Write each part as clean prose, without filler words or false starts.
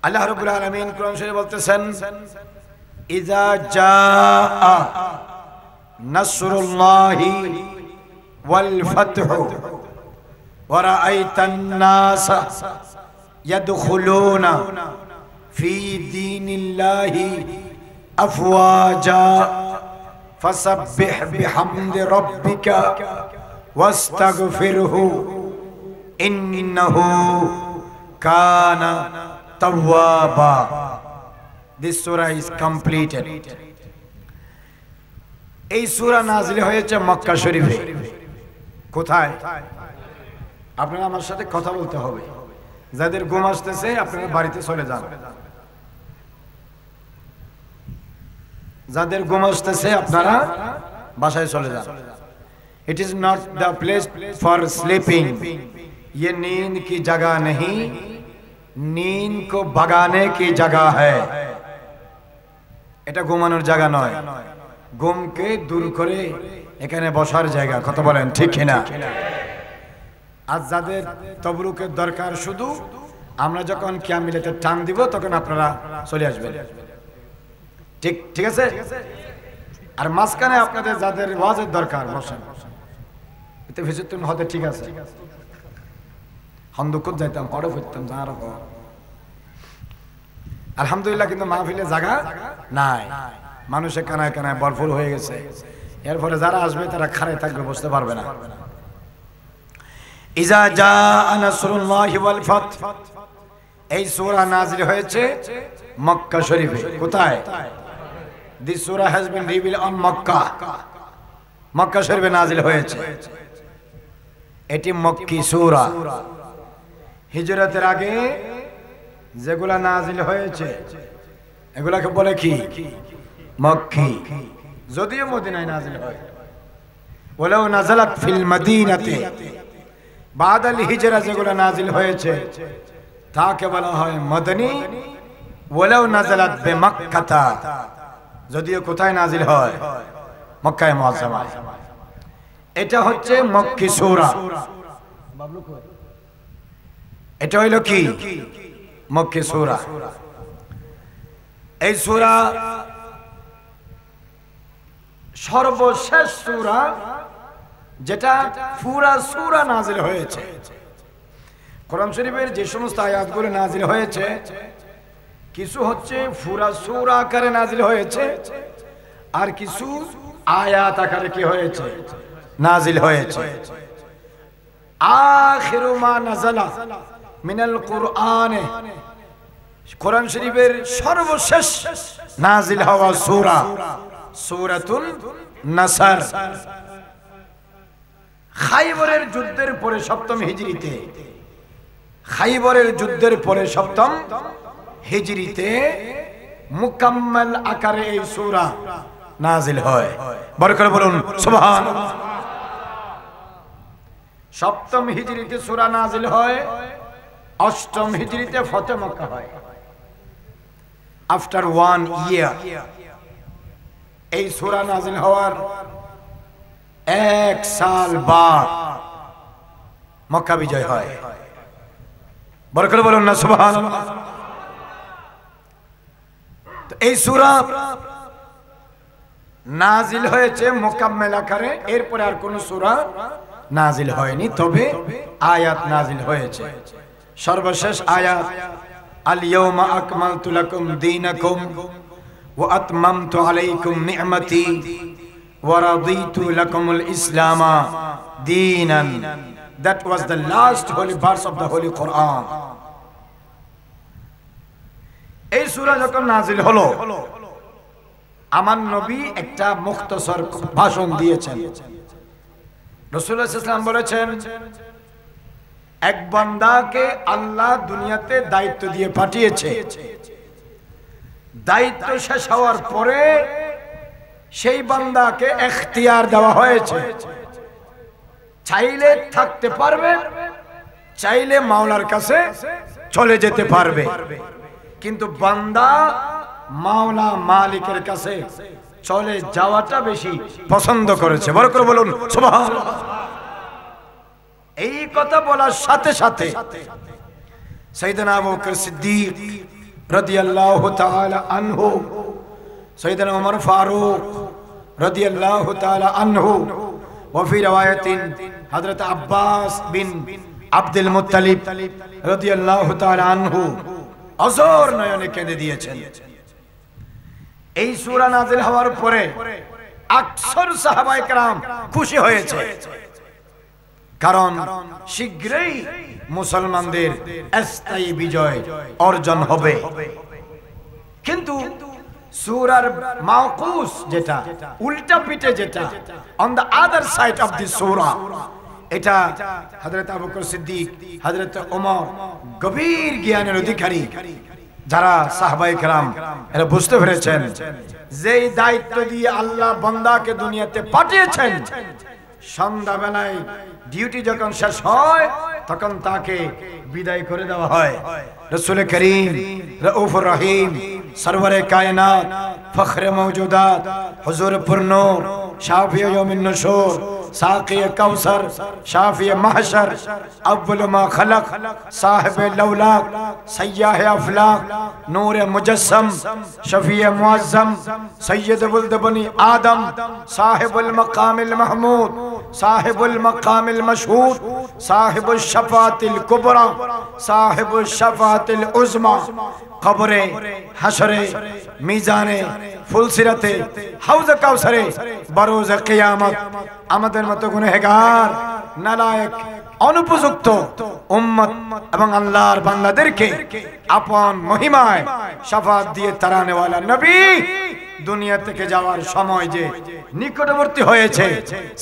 আল্লাহ রাব্বুল আলামিন কোরআন শরীফে বলতেছেন, ইযা জাআ নাসরুল্লাহি ওয়াল ফাতহু ওয়া রাআইতান নাসা ইয়াদখুলুনা ফি দীনিল্লাহি আফওয়াজা ফাসাব্বিহ বিহামদি রাব্বিকা ওয়াস্তাগফিরহু ইন্নাহু কানা তাওয়াবা। This surah is completed. এই সূরা নাযিল হয়েছে মক্কা শরীফে। কোথায়? আপনারা আমার সাথে কথা বলতে হবে। যাদের ঘুম আসতেছে আপনারা বাড়িতে চলে যান। যাদের ঘুম আসতেছে আপনারা বাসায় চলে যান। It is not the place for sleeping. ये नींद की जगह नहीं, नींद को भगाने की जगह है। এটা ঘুমানোর জায়গা নয়, ঘুমকে দূর করে এখানে বসার জায়গা। কথা বলেন ঠিক কিনা? আজ যাদের তবরুকের দরকার, শুধু আমরা যখন কিয়ামুলেতে টান দিব তখন আপনারা চলে আসবেন। ঠিক ঠিক আছে। আর মাঝখানে আপনাদের যাদের ওয়াজের দরকার বসেন। এতে ভিজিটুন হতে ঠিক আছে। হন্দুকুত যাইতাম, পরে ফুটতাম যারা। আলহামদুলিল্লাহ, কিন্তু মাহফিলে জায়গা নাই, মানুষের কানায় কানায় ভরপুর হয়ে গেছে। এরপরে যারা আসবে তারা খাড়ায় থাকবে, বসতে পারবে না। ইজা জাআ নাসরুল্লাহি ওয়াল ফাত, এই সূরা নাযিল হয়েছে মক্কা শরীফে। কোথায়? This surah has been revealed on Makkah. Mecca শরীফে নাযিল হয়েছে। এটি মক্কি সূরা। হিজরতের আগে যেগুলা নাযিল হয়েছে এগুলাকে বলে কি? মক্কি। যদিও মদিনায় নাযিল হয়। ওয়ালাউ নাযালাত ফিল মাদিনাতে, বাদাল হিজরা যেগুলা নাযিল হয়েছে তাকে বলা হয় মদনী। ওয়ালাউ নাযালাত বিমাক্কাতা, যদিও কোথায় নাযিল হয়? মক্কায়ে মুআজ্জামায়। এটা হচ্ছে মক্কি সূরা। এটা হইল কি? মক্কি সূরা। এই সূরা সর্বশেষ সূরা, যেটা পুরা সূরা নাযিল হয়েছে। কোরআন শরীফের যে সমস্ত আয়াতগুলো নাযিল হয়েছে, কিছু হচ্ছে পুরা সূরা আকারে নাযিল হয়েছে, আর কিছু আয়াত আকারে কি হয়েছে? নাযিল হয়েছে। আখিরু মা নাযালা মিনাল কুরআনে, কোরআন শরীফের সর্বশেষ নাযিল হওয়া সূরা সূরাতুন নাসর। খাইবরের যুদ্ধের পরে সপ্তম হিজরিতে, খাইবরের যুদ্ধের পরে সপ্তম হিজরিতে মুকাম্মাল আকারে এই সূরা নাযিল হয়। বড় করে বলুন সুবহানাল্লাহ। সপ্তম হিজরিতে সূরা নাযিল হয়, অষ্টম হিজরিতে ফতহ মক্কা হয়। আফটার 1 ইয়ার এই সূরা নাযিল হওয়ার 1 সাল বাদ মক্কা বিজয় হয়। বড় করে বলুন না সুবহানাল্লাহ। এই সূরা নাযিল হয়েছে মুকাম্মাল আকারে, এরপরে আর কোন সূরা নাযিল হয়নি, তবে আয়াত নাযিল হয়েছে। সর্বশেষ আয়াত, আল ইয়াউমা আকমালতু লাকুম দীনাকুম ওয়া আতমামতু আলাইকুম নি'মাতি ওয়া রাদিতু লাকুমুল ইসলামা দীনান। That was the last holy verse of the Holy Quran. এই সূরা যখন নাযিল হলো, আমার নবী একটা মুখতসর ভাষণ দিয়েছেন। রাসূলুল্লাহ সাল্লাল্লাহু আলাইহি ওয়াসাল্লাম বলেছেন, এক বান্দাকে আল্লাহ দুনিয়াতে দায়িত্ব দিয়ে পাঠিয়েছে, দায়িত্ব শেষ হওয়ার পরে সেই বান্দাকে ইখতিয়ার দেওয়া হয়েছে। চাইলে থাকতে পারবে, চাইলে মাওলার কাছে চলে যেতে পারবে, কিন্তু বান্দা মাওলা মালিকের কাছে চলে যাওয়াটা বেশি পছন্দ করেছে। বড় করে বলুন সুবহানাল্লাহ। এই কথা বলার সাথে সাথে সাইয়েদনা আবু বকর সিদ্দিক রাদিয়াল্লাহু তাআলা আনহু, সাইয়েদনা ওমর ফারুক রাদিয়াল্লাহু তাআলা আনহু, ওয়া ফি riwayatin হযরত আব্বাস বিন আব্দুল মুত্তালিব রাদিয়াল্লাহু তাআলা আনহু অজর নয়নে কেঁদে দিয়েছেন। এই সূরা নাযিল হওয়ার পরে আকসর সাহাবায়ে কেরাম খুশি হয়েছে, কারণ শীঘ্রই মুসলমানদের স্থায়ী বিজয় অর্জন হবে। কিন্তু সূরার মাওকুস যেটা উল্টা পিঠে, যেটা on the other side of the সূরা, এটা হযরত আবু বকর সিদ্দিক, হযরত ওমর গভীর জ্ঞানের অধিকারী যারা সাহাবায়ে কেরাম, এরা বুঝতে পেরেছেন যেই দায়িত্ব দিয়ে আল্লাহ বান্দাকে দুনিয়াতে পাঠিয়েছেন, সন্ধ্যাবেলায় ডিউটি যখন শেষ হয় তখন তাকে বিদায় করে দেওয়া হয়। রাসূল করিম রউফুর রহিম, সরওয়ারে কায়নাত, ফখরে মওজুদাত, হুজুর পুরনূর, শাফিয়ে ইয়াউমিন নুশুর, সাকিয়ে কাউসার, শাফিয়ে মাহশর, আউয়াল মা খলক, সাহিবে লৌলাক, সয়্যাহে আফলাক, নূরে মুজস্সম, শফিয়ে মুআজ্জম, সৈয়দ ওয়ালদ বনি আদম, সাহিবুল মাকামিল মাহমুদ, সাহিবুল মাকামিল মশহুদ, সাহিবুশ শাফাতিল কুবরা, সাহিবুশ শাফাতিল উজমা, কবরে, হাশরে, মিজানে, ফুলসিরাতে, হাউজে কাউসারে, বরোজে কিয়ামত আমাদের মতো গুনাহগার, নালায়েক, অনুপযুক্ত উম্মত এবং আল্লাহর বান্দাদেরকে আপন মহিমায় শাফাত দিয়ে তারানেওয়ালা নবী দুনিয়া থেকে যাওয়ার সময় যে নিকটবর্তী হয়েছে,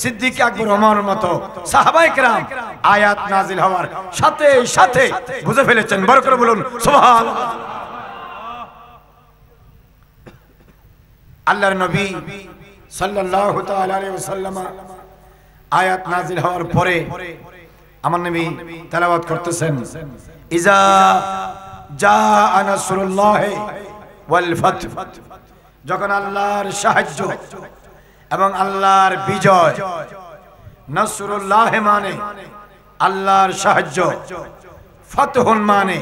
সিদ্দিক আকবর ওমর মতো সাহাবায়ে কেরাম আয়াত নাজিল হওয়ার সাথে সাথে বুঝে ফেলেছেন। বড় করে বলুন সুবহানাল্লাহ। আল্লাহর নবী সাল্লাল্লাহু তাআলা আলাইহি ওয়াসাল্লাম আয়াত নাজিল হওয়ার পরে আমার নবী তেলাওয়াত করতেছেন, ইজা জাআ নাসরুল্লাহ ওয়াল ফাত, যখন আল্লাহর সাহায্য এবং আল্লাহর বিজয়, নাসরুল্লাহ মানে আল্লাহর সাহায্য, ফাতহুন মানে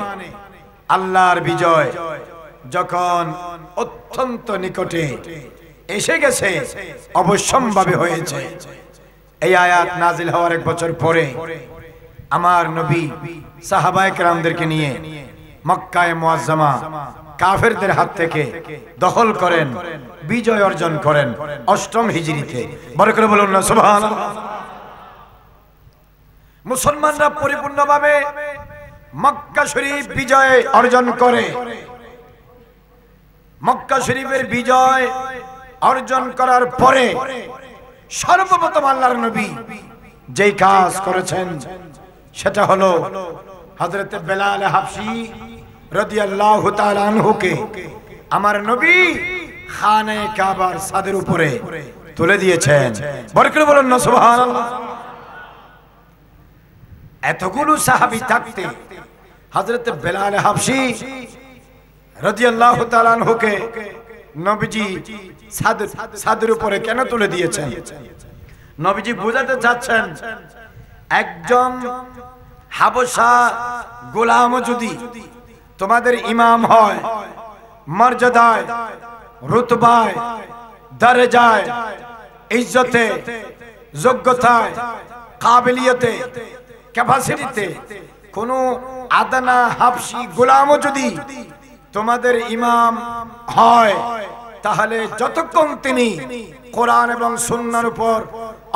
আল্লাহর বিজয়, যখন অত্যন্ত নিকটে এসে গেছে, অবশ্যম্ভাবী হয়েছে। এই আয়াত নাজিল হওয়ার 1 বছর পরে আমার নবী সাহাবায়ে কেরামদেরকে নিয়ে মক্কায়ে মুআজ্জামা কাফেরদের হাত থেকে দখল করেন, বিজয় অর্জন করেন 8ম হিজরিতে। বড় করে বলুন না সুবহানাল্লাহ। মুসলমানরা পরিপূর্ণভাবে মক্কা শরীফ বিজয় অর্জন করে। মক্কা শরীফের বিজয় অর্জন করার পরে সর্বপ্রথম আল্লাহর নবী যেই কাজ করেছেন সেটা হলো হযরত বেলাল হাবশী রাদিয়াল্লাহু তাআলা আনহুকে আমার নবী খানে কাবার ছাদের উপরে তুলে দিয়েছেন। বড় করে বলুন না সুবহানাল্লাহ। এতগুলো সাহাবী থাকতে হযরত বেলাল হাবশী রাদিয়াল্লাহু তাআলা আনহুকে নবীজি ছাদের উপরে কেন তুলে দিয়েছেন? নবীজি বোঝাতে চাচ্ছেন, একজন হাবশা গোলাম যদি তোমাদের ইমাম হয়, মর্যাদায়, রুতবায়, দরজায়, ইজ্জতে, যোগ্যতায়, কাবিলিয়তে, ক্যাপাসিটিতে কোন আদনা হাবশী গোলামও যদি তোমাদের ইমাম হয়, তাহলে যতক্ষণ তিনি কোরআন এবং সুন্নাহর উপর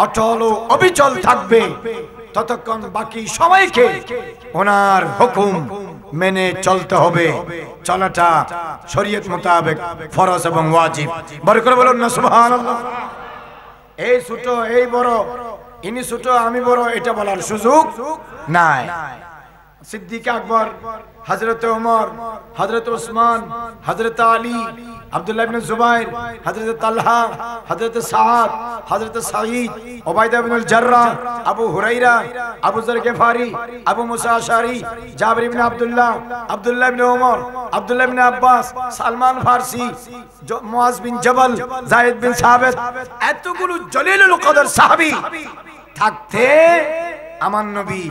অটল ও অবিচল থাকবে, ততক্ষণ বাকি সবাইকে ওনার হুকুম মেনে চলতে হবে। চলাটা শরীয়ত মোতাবেক ফরজ এবং ওয়াজিব। বড় করে বলুন না সুবহানাল্লাহ। এই ছোট, এই বড়, ইনি ছোট আমি বড়, এটা বলার সুযোগ নাই। সিদ্দিক আকবর, হযরত ওমর, হযরত ওসমান, হযরত আলী, আব্দুল্লাহ ইবনে জুবাইর, হযরত তালহা, হযরত সাদ, হযরত সাঈদ, উবাইদা ইবনুল জাররাহ, আবু হুরায়রা, আবু যর গিফারি, আবু মুসা আশআরী, জাবির ইবনে আব্দুল্লাহ, আব্দুল্লাহ ইবনে ওমর, আব্দুল্লাহ ইবনে আব্বাস, সালমান ফারসি, মুআজ বিন জবল, যায়েদ বিন সাবিত, এতগুলো জলিলুল কদর সাহাবী থাকতে আমার নবী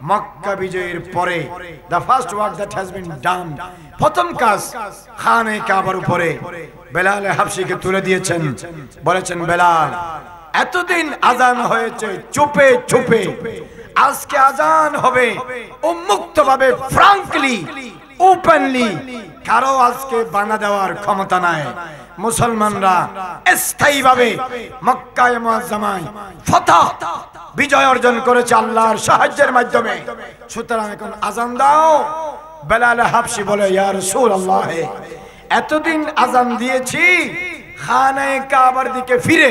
মক্কা বিজয়ের পরে the first work that has been done, প্রথম কাজ খানে কাবার উপরে বেলাল হাবশিকে তুলে দিয়েছেন। বলেছেন, বেলাল, এতদিন আজান হয়েছে চুপে চুপে, আজকে আজান হবে উন্মুক্তভাবে, ফ্রাঙ্কলি, ওপেনলি। কারো আজকে বাধা দেওয়ার ক্ষমতা নাই। মুসলমানরা স্থায়ীভাবে মক্কায়ে মুআজ্জামায় ফতহ, বিজয় অর্জন করেছে আল্লাহর সাহায্যের মাধ্যমে। সুতরাং এখন আজান দাও। বেলাল হাবশি বলে, ইয়া রাসূলুল্লাহ, এতদিন আজান দিয়েছি খানে কাবার দিকে ফিরে,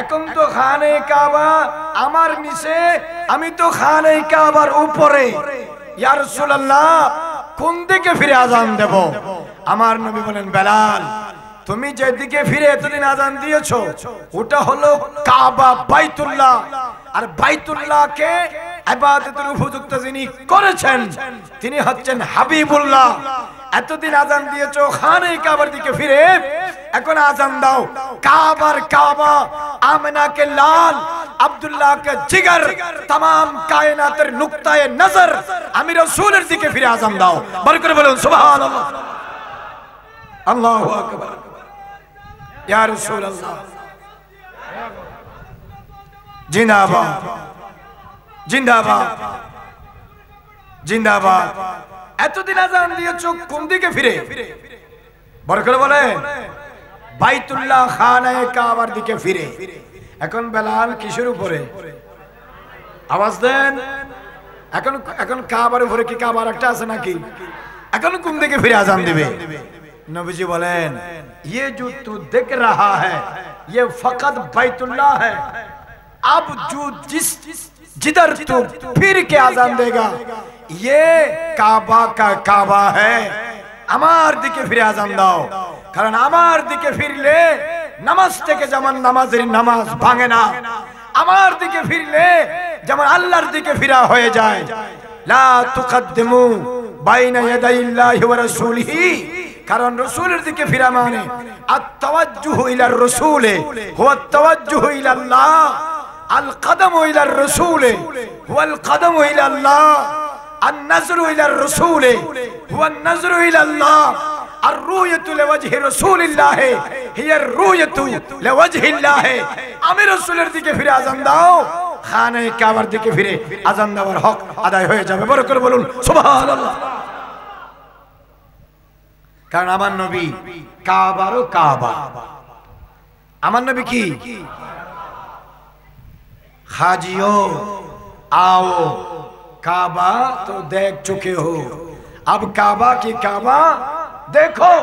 এখন তো খানে কাবা আমার নিচে, আমি তো খানে কাবার উপরে। ইয়া রাসূলুল্লাহ, কোন দিকে ফিরে আজান দেব? আমার নবী বলেন, বেলাল, তুমি যেদিকে ফিরে এতদিন আজান দিয়েছো ওটা হলো কাবা, বাইতুল্লাহ। আর বাইতুল্লাহকে ইবাদতের উপযুক্ত যিনি করেছেন তিনি হচ্ছেন হাবিবুল্লাহ। এতদিন আজান দিয়েছো খানে কাবার দিকে ফিরে, এখন আজান দাও কাবার কাবা, আমিনাকে লাল, আব্দুল্লাহকে জিগর, तमाम কায়নাতের নুকতায়ে নজর আমি রাসূলের দিকে ফিরে আজান দাও। বড় করে বলুন সুবহানাল্লাহ, আল্লাহু আকবার। ইয়া রাসূলুল্লাহ, জিন্দাবাদ, জিন্দাবাদ, জিন্দাবাদ। এতদিন আজান দিয়েছো কোন দিকে ফিরে? বড় করে বলেন, বাইতুল্লাহ খানায়ে কাবার দিকে ফিরে। এখন বেলাল কিসের উপরে? আওয়াজ দেন। এখন এখন কাবার উপরে কি কাবার একটা আছে নাকি? এখন কোন দিকে ফিরে আজান দিবে? नबीजी बोलें, ये जो तू देख रहा है ये फकत बैतुल्लाह है। अब जो जिधर तू फिर के आजान देगा ये काबा का काबा है। আমার দিকে ফিরে আজান দাও, কারণ আমার দিকে ফিরলে নামাজ থেকে যেমন নামাজের নামাজ ভাঙে না, আমার দিকে ফিরলে যেমন আল্লাহর দিকে ফিরা হয়ে যায়। লা তুকদ্দিমু বাইনা ইয়াদাইল্লাহি ওয়া রাসূলিহি, কারণ রাসূলের দিকে ফিরা মানে আত-তাওয়াজ্জুহু ইলার রাসূলে হুয়া আত-তাওয়াজ্জুহু ইলাল্লাহ, আল কদমু ইলার রাসূলে হুয়া আল কদমু ইলাল্লাহ, আন-নাজরু ইলার রাসূলে হুয়া আন-নাজরু ইলাল্লাহ, আর-রুয়াতু লিওয়াজহি রাসূলিল্লাহ হিয়া আর-রুয়াতু লিওয়াজহিল্লাহ। আমি রাসূলের দিকে ফিরে আজান দাও, খানে কাবার দিকে ফিরে আজান দেওয়ার হক আদায় হয়ে যাবে। বড় করে বলুন সুবহানাল্লাহ। কারণ আমার নবী কাবারও কাবা। আমার নবী কি? हाजियो आओ काबा तो देख चुके हो, अब काबा की काबा देखो।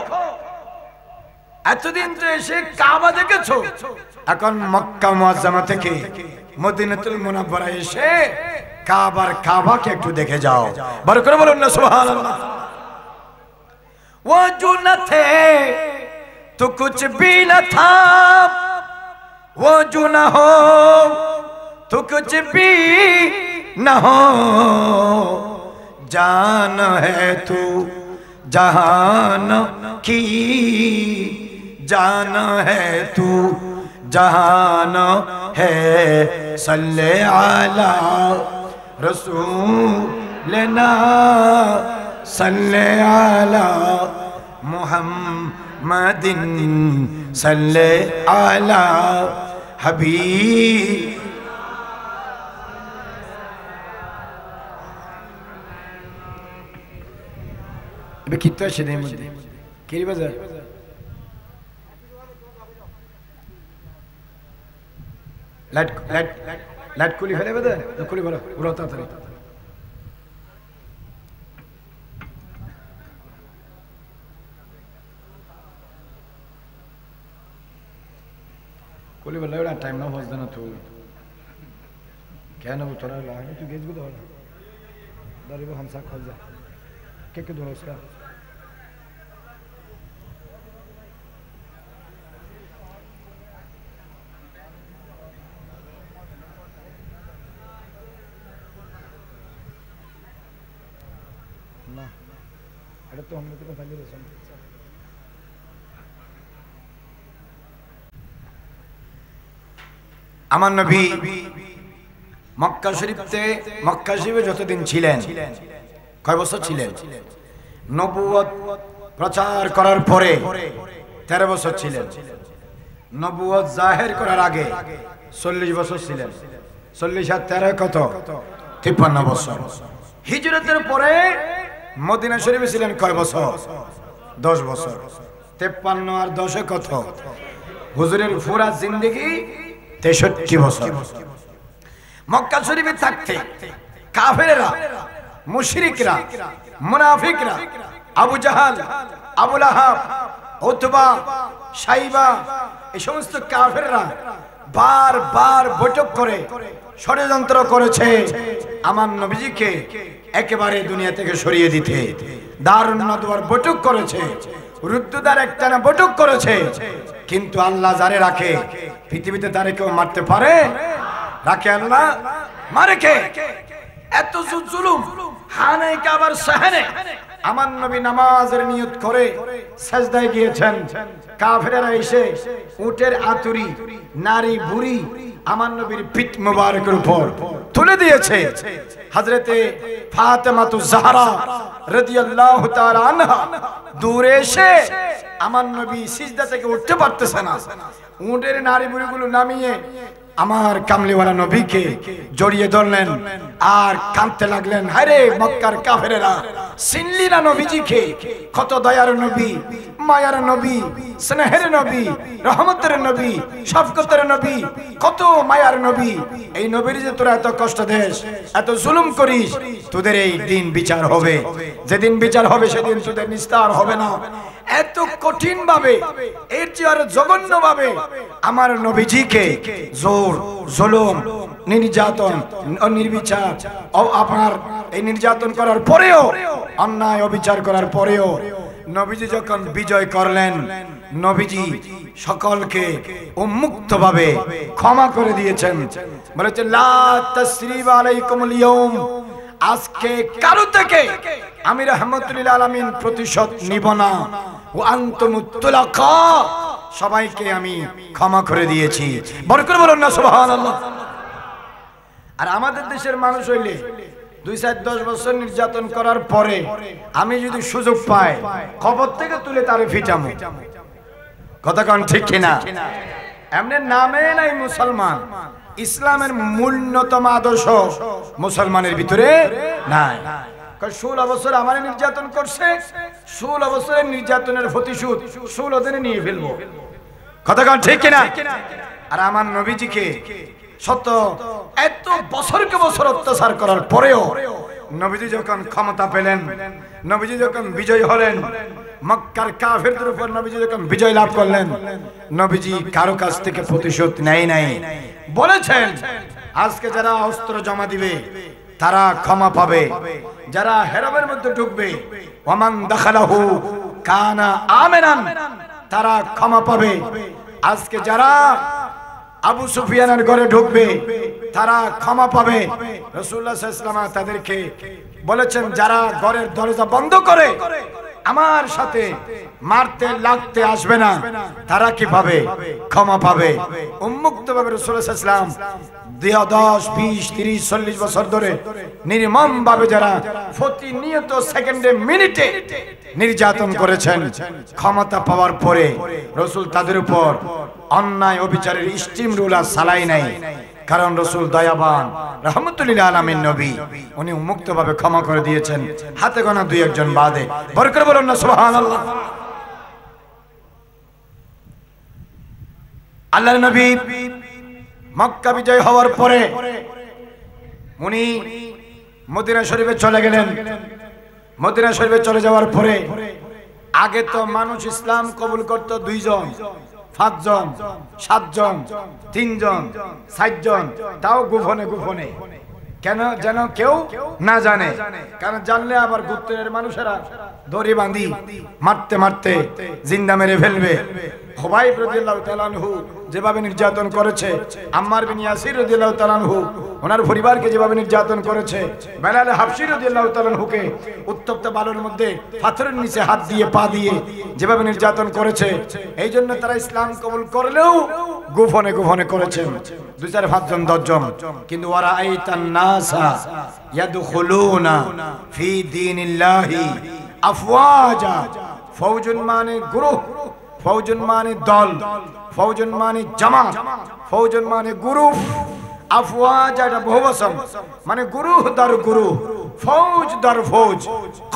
এতদিন তো এসে কাবা দেখেছো, এখন মক্কা মুআজ্জামা থেকে মদিনাতুল মুনাওয়ারা এসে কাবার কাবাকে একটু দেখে যাও। বড় করে বলুন না সুবহানাল্লাহ। वो जो न थे तो कुछ भी न था, वो जो न हो तो कुछ भी न हो, जान है तू जहान की, जान है तू जहान है, सल्ले अला रसूलना सल्ले अला मुहम्मदिन सल्ले अला हबीब। कितना शरीर में केरी बजा लाइट लाइट लाइट खुली फैले बजा तो खुली बोलो उड़ाता था खुली बोला बड़ा टाइम ना हो जाना तो क्या ना वो थोड़ा लागे तो गेज भी तो दारी वो हमसा खोल जा क्या दो उसका ना अरे तो हमने तो पहले सुन আমার নবী মক্কা শরীফে যতদিন ছিলেন, কয় বছর ছিলেন? নবুয়ত প্রচার করার পরে 13 বছর ছিলেন। নবুয়ত জাহের করার আগে 40 বছর ছিলেন। 40 আর 13 কত? 53 বছর। হিজরতের পরে মদিনা শরীফে ছিলেন কয় বছর? 10 বছর। 53 আর 10 কত? হুজুরের পুরা জিন্দেগি 63 বছর। মক্কা শরীফে থাকতে কাফেররা, মুশরিকরা, মুনাফিকরা, আবু জাহাল, আবু লাহাব, উতবা, সাইবা, এই সমস্ত কাফেররা বারবার বৈঠক করে ষড়যন্ত্র করেছে আমার নবীজিকে একেবারে দুনিয়া থেকে সরিয়ে দিতে। দারুন নদওয়ার বৈঠক করেছে, রুদ্দুদার একটানা বৈঠক করেছে, কিন্তু আল্লাহ যারে রাখে পৃথিবীতে তারে কেউ মারতে পারে? রাখে আল্লাহ? মারে কে? এত জুলুম হানায় কাবার সাহানে আমার নবী নামাজের নিয়ত করে সাজদায় গিয়েছেন, কাফেররা এসে উটের আতুরি, নারী বুড়ি আমার নবীর পিঠ মোবারকের উপর তুলে দিয়েছে। হযরতে ফাতেমাতুজ জাহরা রাদিয়াল্লাহু তাআলা আনহা দূরে এসে আমার নবী সিজদা থেকে উঠতে পারতেছে না, উটের নারী বুড়িগুলো নামিয়ে আমার কামলিওয়ালা নবীকে জড়িয়ে ধরলেন আর কাঁদতে লাগলেন, হায়রে মক্কার কাফেরেরা, চিনলি না নবীজিকে? কত দয়ার নবী, মায়ার নবী, স্নেহের নবী, রহমতের নবী, শফকতের নবী, কত মায়ার নবী। এই নবীর যে তোরা এত কষ্ট দেস, এত জুলুম করিস, তোদের এই দিন বিচার হবে। যেদিন বিচার হবে সেদিন তোদের নিস্তার হবে না। এত কঠিন ভাবে, এর চেয়ে আরো জঘন্য ভাবে আমার নবীজিকে জোর, জুলুম, নির্যাতন, নির্বিচার, আপনার এই নির্যাতন করার পরেও, অন্যায় অবিচার করার পরেও নবীজি যখন বিজয় করলেন, নবীজি সকলকে উন্মুক্ত ভাবে ক্ষমা করে দিয়েছেন। বলেছে লা তাসরিবা আলাইকুমুল ইয়াউম, আজকে কারো থেকে আমি রাহমাতুল লিল আলামিন প্রতিশোধ নিব না। ওয়া আনতুমুত তুলাকা, সবাইকে আমি ক্ষমা করে দিয়েছি। বড় করে বলুন না সুবহানাল্লাহ। আর আমাদের দেশের মানুষ হইলে 2-10 বছর নির্যাতন করার পরে আমি যদি সুযোগ পাই, কবর থেকে তুলে তারে ফিটামু। কথা কোন ঠিক কিনা? এমনি নামে নাই মুসলমান, ইসলামের মূলতম আদর্শ মুসলমানের ভিতরে নাই। 16 বছর আমার নির্যাতন করছে, 16 বছরের নির্যাতনের প্রতিশোধ 16 দিনে নিয়ে ফেলবো। কথা কোন ঠিক কিনা? আর আমার নবীজিকে শত এত বছরকে বছর অত্যাচার করার পরেও নবীজি যখন ক্ষমতা পেলেন, নবীজি যখন বিজয় হলেন, মক্কার কাফেরদের উপর নবীজি যখন বিজয় লাভ করলেন, নবীজি কারো কাছ থেকে প্রতিশোধ নেয় নাই। বলেছেন আজকে যারা অস্ত্র জমা দিবে তারা ক্ষমা পাবে, যারা হেরামের মধ্যে ঢুকবে ওমান দাখালাহু কানা আমিনান, তারা ক্ষমা পাবে। আজকে যারা আবু সুফিয়ানের ঘরে ঢুকবে তারা ক্ষমা পাবে। রাসূলুল্লাহ সাল্লাল্লাহু আলাইহি ওয়াসাল্লাম তাদেরকে বলেছেন যারা ঘরের দরজা বন্ধ করে আমার সাথে মারতে লাগতে আসবে না, তারা কি পাবে? ক্ষমা পাবে। উন্মুক্ত ভাবে রাসূলুল্লাহ সাল্লাল্লাহু আলাইহি ওয়াসাল্লাম 10, 20, 30, 40 বছর ধরে নির্মম ভাবে যারা প্রতিনিয়ত সেকেন্ডে মিনিটে নির্যাতন করেছেন, ক্ষমতা পাওয়ার পরে রাসূল তাদের উপর অন্যায় অবিচারের স্টিম রুলার চালাই নাই। কারণ রাসূল দয়াবান, রাহমাতুল লিল আলামিন নবী, উনি উন্মুক্ত ভাবে ক্ষমা করে দিয়েছেন, হাতে গোনা 2-1 জন বাদে। বরকত বলুন না সুবহানাল্লাহ। আল্লাহর নবী মক্কা বিজয় হওয়ার পরে উনি মদিনা শরীফে চলে গেলেন। মদিনা শরীফে চলে যাওয়ার পরে আগে তো মানুষ ইসলাম কবুল করত 2 জন, 5 জন, 7 জন, 3 জন, 7 জন, তাও গোপনে গোপনে। কেন? যেন কেউ না জানে, কারণ জানলে আবার গোত্রের মানুষেরা দড়ি বাঁধি মারতে মারতে জিন্দা মেরে ফেলবে। খুবাইব রাদিয়াল্লাহু তাআলা আনহু যেভাবে নির্যাতন করেছে, আম্মার বিন ইয়াসির রাদিয়াল্লাহু তাআলা আনহু ওনার পরিবারকে যেভাবে নির্যাতন করেছে, বেলাল হাবশী রাদিয়াল্লাহু তাআলা আনহুকে উত্তপ্ত বালুর মধ্যে পাথরের নিচে হাত দিয়ে পা দিয়ে যেভাবে নির্যাতন করেছে, এই জন্য তারা ইসলাম কবুল করলেও গোপনে গোপনে করেছেন, 2-4-5 জন 10 জন। কিন্তু ওয়ারা আইতান নাসা ইয়াদখুলুনা ফি দীনিল্লাহি আফওয়াজা। ফৌজুন মানে গ্রুপ, ফৌজুন মানে দল, ফৌজুন মানে জামাত, ফৌজুন মানে গ্রুপ, আফওয়াজ এটা বহুবচন, মানে গুরুহ দর গুরুহ, ফৌজ দর ফৌজ,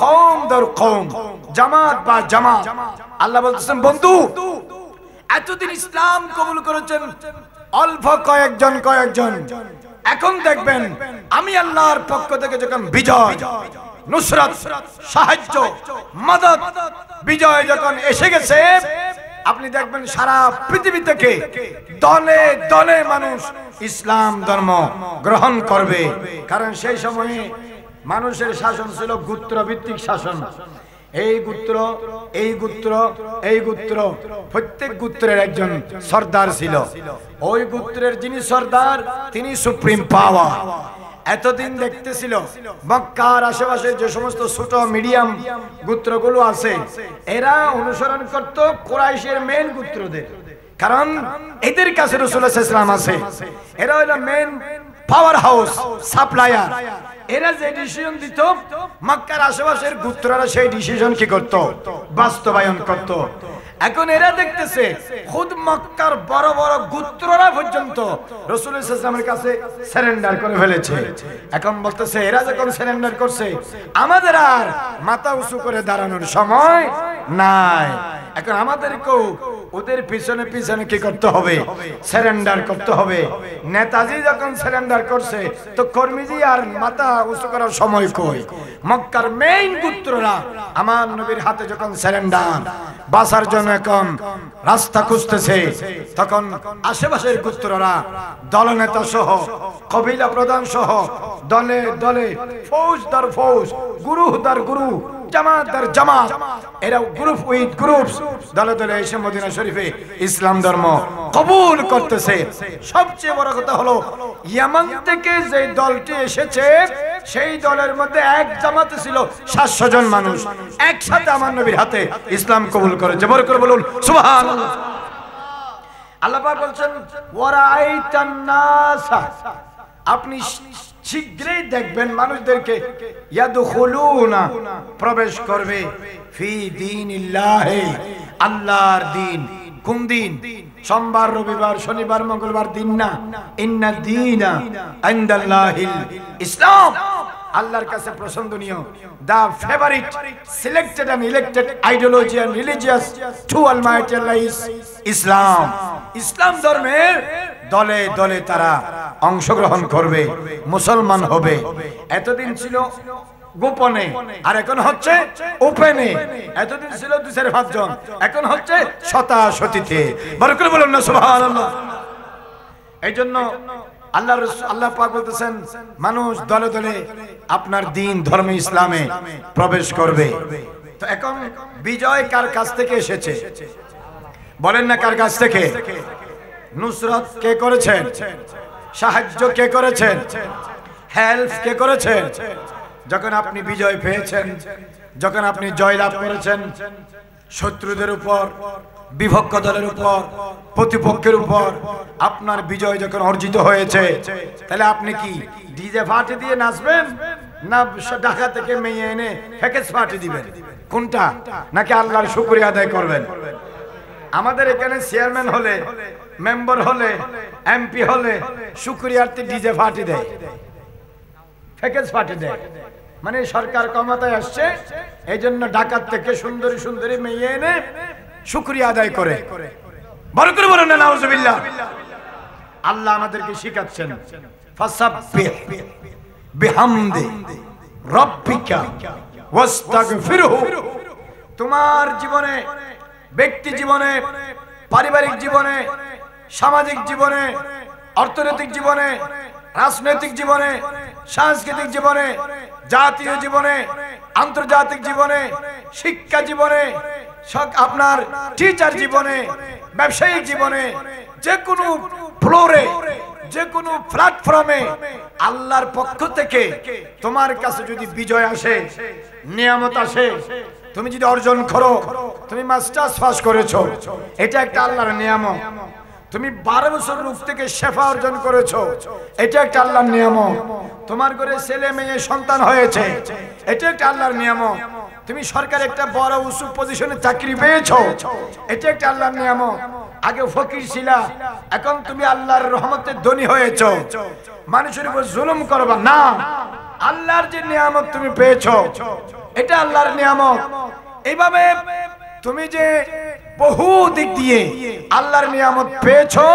কওম দর কওম, জামাত বা জামাত। আল্লাহ বলতেছেন বন্ধু এতদিন ইসলাম কবুল করেছেন অল্প কয়েকজন, এখন দেখবেন আমি আল্লাহর পক্ষ থেকে যখন বিজয়, নুসরাত, সাহায্য, মদদ, বিজয় যখন এসে গেছে, আপনি দেখবেন সারা পৃথিবী থেকে দলে দলে মানুষ ইসলাম ধর্ম গ্রহণ করবে। কারণ সেই সময়ে মানুষের শাসন ছিল গোত্র ভিত্তিক শাসন। এই গোত্র, এই গোত্র, এই গোত্র, প্রত্যেক গোত্রের একজন সর্দার ছিল। ওই গোত্রের যিনি সর্দার তিনি সুপ্রিম পাওয়ার। এতদিন দেখতেছিল মক্কার আশেপাশে যে সমস্ত ছোট মিডিয়াম গোত্রগুলো আছে, এরা অনুসরণ করত কুরাইশের মেন গোত্রদের, কারণ এদের কাছে রাসূলুল্লাহ সাল্লাল্লাহু আলাইহি ওয়াসাল্লাম আছে। এরা হলো মেন পাওয়ার হাউস, সাপ্লায়ার। এরা যে ডিসিশন দিত মক্কার আশেপাশের গোত্ররা সেই ডিসিশন কি করত? বাস্তবায়ন করত। এখন এরা দেখতেছে খুদ মক্কার বড় বড় গোত্ররা পর্যন্ত রাসূলুল্লাহ সাল্লাল্লাহু আলাইহি ওয়াসাল্লামের কাছে সারেন্ডার করে ফেলেছে। এখন বলতেছে এরা যখন সারেন্ডার করছে, আমাদের আর মাথা উঁচু করে দাঁড়ানোর সময় নাই। এখন আমাদেরকেও ওদের পিছনে পিছনে কি করতে হবে? সারেন্ডার করতে হবে। নেতাজি যখন সারেন্ডার করছে, তো কর্মীজি আর মাথা উঁচু করার সময় কই? মক্কার মেইন গোত্ররা আমার নবীর হাতে যখন সারেন্ডার, বাঁচার জন্য এখন রাস্তা খুঁজতেছে, তখন আশেপাশের গোত্ররা দলনেতা সহ, কবিলা প্রধান সহ, দলে দলে, ফৌজ দর ফৌজ, গুরু দর গুরু, জামাত দর জামাত, এরা গ্রুপ উইথ গ্রুপ দলে দলে এসে মদিনা শরীফে ইসলাম ধর্ম কবুল করতেছে। সবচেয়ে বড় কথা হলো ইয়ামান থেকে যে দলটি এসেছে, সেই দলের মধ্যে এক জামাতে ছিল 700 জন মানুষ, একসাথে আমার নবীর হাতে ইসলাম কবুল করেছে। বড় করে বলুন সুবহানাল্লাহ। আল্লাহ পাক বলছেন ওয়ারাআইতান নাসা, আপনি শীঘ্রই দেখবেন মানুষদেরকে ইয়াদখুলুনা প্রবেশ করবে ফি দীনিল্লাহি, আল্লাহর দিন। কোন দিন? সোমবার, রবিবার, শনিবার, মঙ্গলবার দিন না। ইন্না দীনা ইনদাল্লাহিল ইসলাম, আল্লাহর কাছে পছন্দনীয়, the favorite, selected and elected ideology and religious to Almighty Allah is Islam. ইসলাম ধর্মের দলে দলে তারা অংশগ্রহণ করবে, মুসলমান হবে। এতদিন ছিল গোপনে, আর এখন হচ্ছে ওপেনে। এতদিন ছিল 2-4-5 জন, এখন হচ্ছে শতাশতিতে। বড় করে বলুন না সুবহানাল্লাহ। এই জন্য আল্লাহ পাক বলতেছেন মানুষ দলে দলে আপনার দিন ধর্মে ইসলামে প্রবেশ করবে। তো এখন বিজয় কার কাছ থেকে এসেছে? বলেন না কার কাছ থেকে? নুসরত কে করেছেন? সাহায্য কে করেছেন? হেল্প কে করেছেন? যখন আপনি বিজয় পেয়েছেন, যখন আপনি জয়লাভ করেছেন শত্রুদের উপর, বিভক্ত দলের উপর, প্রতিপক্ষের উপর, আপনার বিজয় যখন অর্জিত হয়েছে, তাহলে আপনি কি ডিজে পার্টি দিয়ে নাচবেন, না ঢাকা থেকে মেয়ে এনে প্যাকেজ পার্টি দিবেন? কোনটা? নাকি আল্লাহর শুকরিয়া আদায় করবেন? আমাদের এখানে চেয়ারম্যান হলে, মেম্বার হলে, এমপি হলে শুকরিয়ার্থে ডিজে পার্টি দেয়, প্যাকেজ পার্টি দেয়। মানে সরকার ক্ষমতায় আসছে, এই জন্য ঢাকা থেকে সুন্দরী সুন্দরী মেয়ে এনে শুকরিয়া আদায় করে। বড় করে বলেন না নাউজুবিল্লাহ। আল্লাহ আমাদেরকে শিখাচ্ছেন ফাসাব্বিহ বিহামদি রাব্বিকা ওয়াস্তাগফিরহু। তোমার জীবনে, ব্যক্তি জীবনে, পারিবারিক জীবনে, সামাজিক জীবনে, অর্থনৈতিক জীবনে, রাজনৈতিক জীবনে, সাংস্কৃতিক জীবনে, জাতীয় জীবনে, আন্তর্জাতিক জীবনে শিক্ষা জীবনে, আপনার টিচার জীবনে, ব্যবসায়িক জীবনে, যে কোনো ফ্লোরে, যে কোনো প্ল্যাটফর্মে আল্লাহর পক্ষ থেকে তোমার কাছে যদি বিজয় আসে, নিয়ামত আসে, তুমি যদি অর্জন করো, তুমি মাস্টার্স পাস করেছো, এটা একটা আল্লাহর নিয়ামত। তুমি 12 বছর রোগ থেকে শেফা অর্জন করেছো, এটা একটা আল্লাহর নিয়ামত। তোমার ঘরে ছেলে মেয়ে সন্তান হয়েছে, এটা একটা আল্লাহর নিয়ামত। তুমি সরকার একটা বড় উঁচু পজিশনে চাকরি পেয়েছো, এটা একটা আল্লাহর নিয়ামত। আগে ফকির ছিলা, এখন তুমি আল্লাহর রহমতে ধনী হয়েছো। মানুষের উপর জুলুম করবা না, আল্লাহর যে নিয়ামত তুমি পেয়েছো, এটা আল্লাহর নিয়ামত। এইভাবে তুমি যে বহু দিক দিয়ে আল্লাহর নিয়ামত পেয়েছো,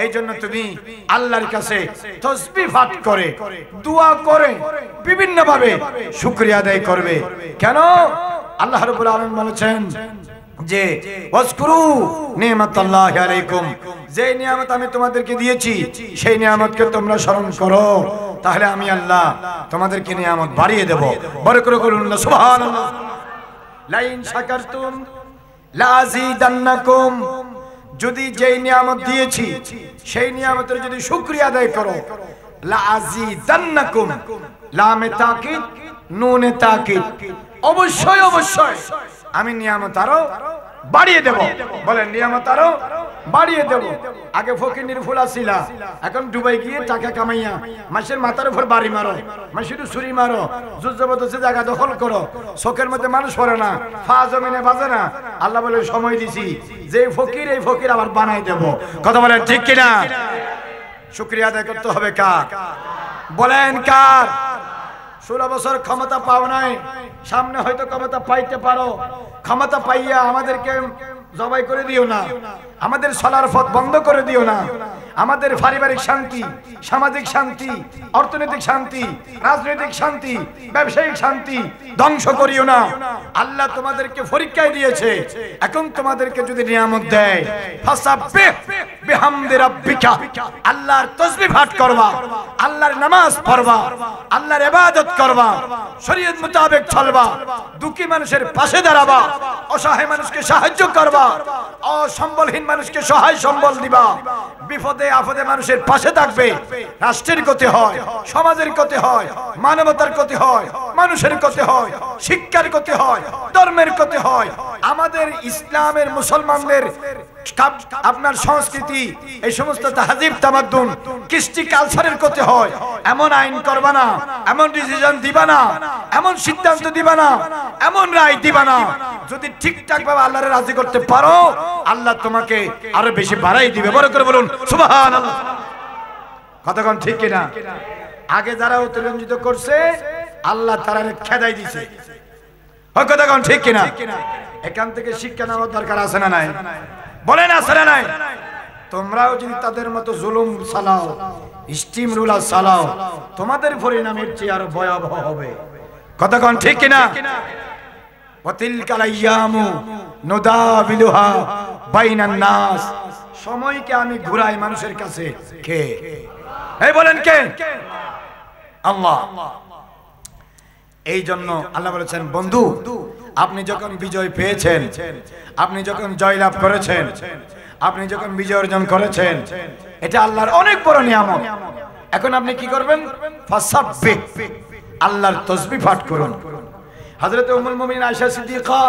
এই জন্য তুমি আল্লাহর কাছে তাসবিহ পাঠ করে, দোয়া করে, বিভিন্ন ভাবে শুকরিয়া আদায় করবে। কেন? আল্লাহ রাব্বুল আলামিন বলেছেন যে ওয়াজকুরু নি'মাতাল্লাহি আলাইকুম, যে নিয়ামত আমি তোমাদেরকে দিয়েছি সেই নিয়ামতকে তোমরা স্মরণ করো, তাহলে আমি আল্লাহ তোমাদেরকে নিয়ামত বাড়িয়ে দেব। বড় করে বলুন না সুবহানাল্লাহ। লাইন শাকারতুম লাযিদান্নাকুম, যদি যেই নিয়ামত দিয়েছি সেই নিয়ামতের যদি শুকরিয়া আদায় করো, লাযিদান্নাকুম, লামে তাকিদ, নুনে তাকিদ, অবশ্যই অবশ্যই আমি নিয়ামত আরো বাড়িয়ে দেব। বলেন নিয়ামত আরো বাড়িয়ে দেব। আগে ফকির ফুলা ছিলা, এখন দুবাই গিয়ে টাকা কামাইয়া মাসের মাথার উপর বাড়ি মারো, মাসের ছুরি মারো, জোর জবরদস্তি জায়গা দখল করো, চোখের মধ্যে মানুষ পড়ে না, ফা জমিনে বাজে না। আল্লাহ বলে সময় দিছি, যে ফকির এই ফকির আবার বানাই দেব। কথা বলেন ঠিক কিনা? শুকরিয়া আদায় করতে হবে কার? বলেন কার? 16 বছর ক্ষমতা পাও নাই, সামনে হয়তো ক্ষমতা পাইতে পারো। ক্ষমতা পাইয়া আমাদেরকে জবাই করে দিও না, আমাদের চলার পথ বন্ধ করে দিও না। আমাদের পারিবারিক শান্তি, সামাজিক শান্তি, অর্থনৈতিক শান্তি, রাজনৈতিক শান্তি, ব্যবসায়িক শান্তি ধ্বংস করিও না। আল্লাহ তোমাদেরকে পরীক্ষায় দিয়েছে, এখন তোমাদেরকে যদি নিয়ামত দেয়, ফাসাব্বিহ বিহামদি রাব্বিকা, আল্লাহর তাসবিহ পাঠ করবা, আল্লাহর নামাজ পড়বা, আল্লাহর ইবাদত করবা, শরীয়ত মোতাবেক চলবা, দুঃখী মানুষের পাশে দাঁড়াবা, অসহায় মানুষকে সাহায্য করবা, অসম্বলহীন মানুষকে সহায় সম্বল দিবা, বিপদে আপদে মানুষের পাশে থাকবে। রাষ্ট্রের ক্ষতি হয়, সমাজের ক্ষতি হয়, মানবতার ক্ষতি হয়, মানুষের ক্ষতি হয়, শিক্ষার ক্ষতি হয়, ধর্মের ক্ষতি হয়, আমাদের ইসলামের মুসলমানদের আপনার সংস্কৃতি, এই সমস্ত তাহজিব তামাদ্দুন, কৃষ্টি কালচারের ক্ষতি হয়। এমন আইন করবা না, এমন ডিসিশন দিবা না, এমন সিদ্ধান্ত দিবা না, এমন রায় দিবা না, যদি ঠিকঠাক ভাবে আল্লাহরে রাজি করতে পারো, আল্লাহ তোমাকে আরো বেশি বাড়াই দিবে। বড় করে বলুন সুবহানাল্লাহ। কতক্ষণ ঠিক কিনা? আগে যারা অতিরঞ্জিত করছে, আল্লাহ তারা খেদাই দিছে। কতক্ষণ ঠিক কিনা? এখান থেকে শিক্ষা নেওয়ার দরকার আছে না নাই? বলেন আছে না নাই? তোমরাও যদি তাদের মতো জুলুম চালাও, স্টিম রুলার চালাও, তোমাদের পরিণামের চেয়ে আরো ভয়াবহ হবে। কতক্ষণ ঠিক কিনা? ওয়াতিলকাল আইয়ামু নুদাবিলুহা বাইনান নাস, সময়কে আমি ঘুরাই মানুষের কাছে। কে? এই বলেন কে? আল্লাহ। এই জন্য আল্লাহ বলেছেন, বন্ধু আপনি যখন বিজয় পেয়েছেন, আপনি যখন জয়লাভ করেছেন, আপনি যখন বিজয় অর্জন করেছেন, এটা আল্লাহর অনেক বড় নিয়ামত। এখন আপনি কি করবেন? ফাসাব্বিহ, আল্লাহর তাসবিহ পাঠ করুন। হযরত উম্মুল মুমিনিন আয়েশা সিদ্দিকা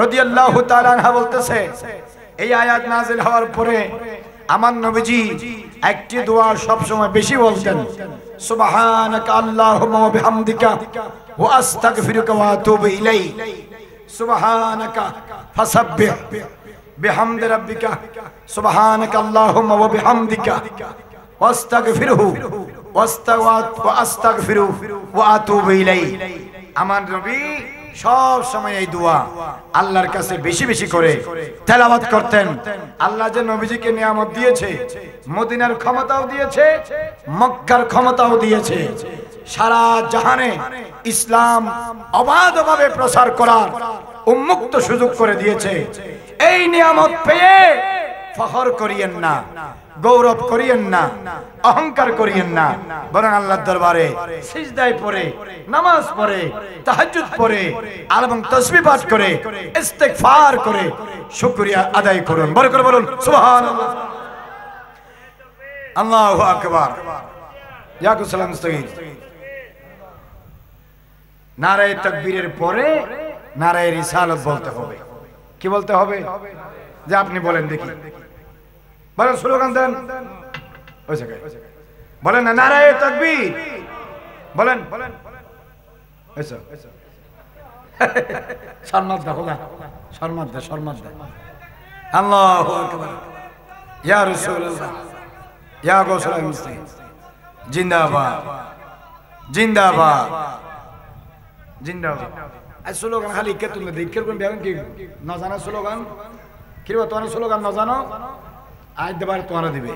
রাদিয়াল্লাহু তাআলা আনহা বলতেছে, এই আয়াত নাযিল হওয়ার পরে আমার নবীজি একটি দোয়া সব সময় বেশি বলতেন, সুবহানাকা আল্লাহুম্মা ওয়া বিহামদিকা ওয়া আস্তাগফিরুকা ওয়া আতুবু ইলাইক। সুবহানাকা ফাসাব্বিহ বিহামদি রাব্বিকা, সুবহানাকা আল্লাহুম্মা ওয়া বিহামদিকা ওয়া আস্তাগফিরহু ওয়া আস্তাগফিরু ওয়া আতুবু ইলাইক। আমার নবী সব সময় এই দোয়া আল্লাহর কাছে বেশি বেশি করে তেলাওয়াত করতেন। আল্লাহ যে নবীজিকে নিয়ামত দিয়েছে, মদিনার ক্ষমতাও দিয়েছে, মক্কার ক্ষমতাও দিয়েছে, সারা জাহানে ইসলাম অবাধভাবে প্রসার করার উন্মুক্ত সুযোগ করে দিয়েছে। এই নিয়ামত পেয়ে ফখর করিয়েন না, গৌরব করিয়েন না, অহংকার করিয়েন না, বরং আল্লাহর দরবারে সিজদায় পড়ে, নামাজ পড়ে, তাহাজ্জুদ পড়ে এবং তাসবিহ পাঠ করে, ইস্তিগফার করে শুকরিয়া আদায় করুন। বড় করে বলুন সুবহানাল্লাহ, আল্লাহু আকবার। ইয়া কুসালাম মুস্তাকিম। নারায়ে তাকবীরের পরে নারায়ে রিসালাত বলতে হবে। কি বলতে হবে? যে আপনি বলেন দেখি, বলেন, স্লোগান দেন, ওই জায়গায় বলেন না, নারায়ে তাকবীর বলেন। এসো শর্মাত দা, হোগা শর্মাত দা, শর্মাত দা। আল্লাহু আকবার। ইয়া রাসূলুল্লাহ, ইয়া গৌসুল মুস্তাকিম, জিন্দাবাদ, জিন্দাবাদ, জিন্দাবাদ। এই স্লোগান খালি কে তুমি দেখে কোন বেগুন কি না জানা স্লোগান কি রে? তোমার স্লোগান না জানো, আজ দেবার তোমার দিবে।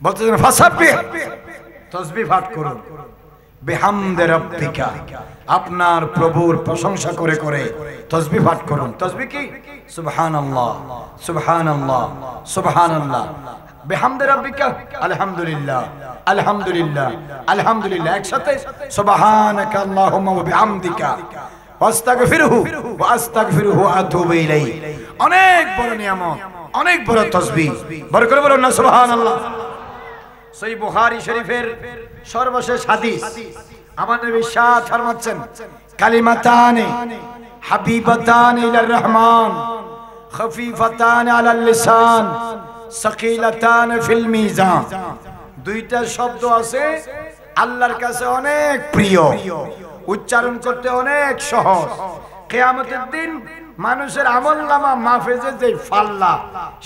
বলতেছেন ফাসাব্বিহ, তাসবিহ পাঠ করুন, বিহামদি রাব্বিকা, আপনার প্রভুর প্রশংসা করে করে তাসবিহ পাঠ করুন। তাসবিহ কি? সুবহানাল্লাহ, সুবহানাল্লাহ, সুবহানাল্লাহ, বিহামদি রাব্বিকা, আলহামদুলিল্লাহ, আলহামদুলিল্লাহ, আলহামদুলিল্লাহ। একসাথে সুবহানাকা আল্লাহুম্মা ওয়া বিহামদিকা ওয়াস্তাগফিরহু ওয়া আস্তাগফিরুহু ওয়া আতুবু ইলাইহি। অনেক বড় নিয়ামত, অনেক বড় তাসবিহ। বড় করে বলুন না সুবহানাল্লাহ। সহিহ বুখারী শরীফের সর্বশেষ হাদিস, আমার নবী ইরশাদ ফরমাচ্ছেন, কালিমাতানি হাবিবাতানি ইলার রহমান খফিফাতানি আলাল লিসান সাকিলাতানি ফিল মিজান। দুইটা শব্দ আছে আল্লাহর কাছে অনেক প্রিয়, উচ্চারণ করতে অনেক সহজ। কিয়ামতের দিন মানুষের আমলনামা মাহফিজের যে ফাল্লা,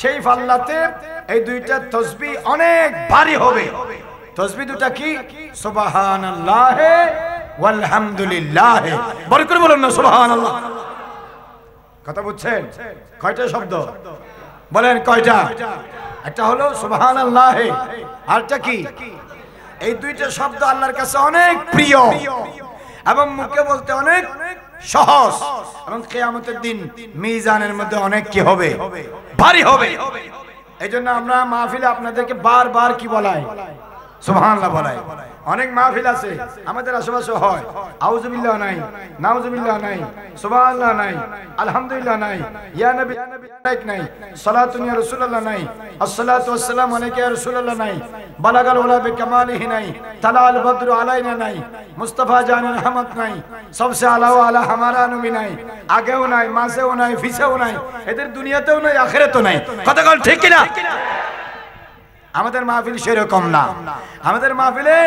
সেই ফাল্লাতে এই দুইটা তাসবিহ অনেক ভারী হবে। তাসবিহ দুটা কি? সুবহানাল্লাহ ওয়াল হামদুলিল্লাহ। বড় করে বলুন না সুবহানাল্লাহ। কথা বুঝছেন? কয়টা শব্দ বলেন? কয়টা? একটা হলো সুবহানাল্লাহ, আরটা কি? এই দুইটা শব্দ আল্লাহর কাছে অনেক প্রিয় এবং মুখে বলতে অনেক সহজ, এবং কিয়ামতের দিন মিজানের মধ্যে অনেক কি হবে? ভারী হবে। এই জন্য আমরা মাহফিলে আপনাদেরকে বারবার কি বলাই? সুবহানাল্লাহ বলাই। অনেক মাহফিল আছে আমাদের আশেপাশে হয়, আউযুবিল্লাহ নাই, নাউযুবিল্লাহ নাই, সুবহানাল্লাহ নাই, আলহামদুলিল্লাহ নাই, ইয়া নবী লাইক নাই, সালাতুন ইয়া রাসূলুল্লাহ নাই, আসসালাতু ওয়াসসালামু আলাইকা ইয়া রাসূলুল্লাহ নাই, বালাগাল ওয়ালা বিকামালিহি নাই, তালাল বদরু আলাইনা নাই, মুস্তাফা জানের রহমত নাই, সবসে আলা ওয়া আলা হামারা নবী নাই, আগেও নাই, মাঝেও নাই, পিছেও নাই, এদের দুনিয়াতেও নাই, আখিরাতেও নাই। কথা বল ঠিক কি না? আমাদের মাহফিল সেরকম না। আমাদের মাহফিলে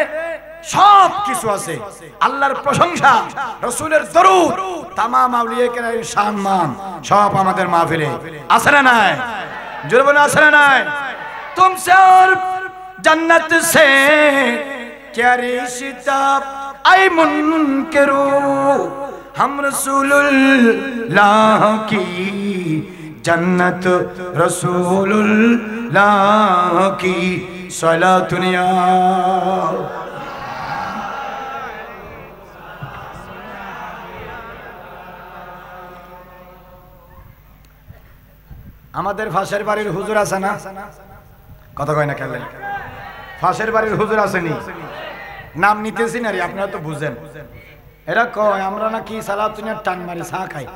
সব কিছু আছে, আল্লাহর প্রশংসা, রাসূলের দরুদ, तमाम আউলিয়া কেরামের সম্মান সব আমাদের মাহফিলে আছে না নাই? জোরে বলে আছে না নাই? তুমসে और जन्नत से क्या रिश्ता आई मुनकरो हम रसूलुल्लाह की जन्नत रसूलुल्लाह की सलातुनिया। আমাদের ফাঁসের বাড়ির হুজুর আছে না? কথা কয় না কেন? ফাঁসের বাড়ির হুজুর আসেনি, নাম নিতেছি না রে, আপনারা তো বুঝেন। এরা কয় আমরা নাকি সালাতুনিয়ার টান মারি, চা খাই।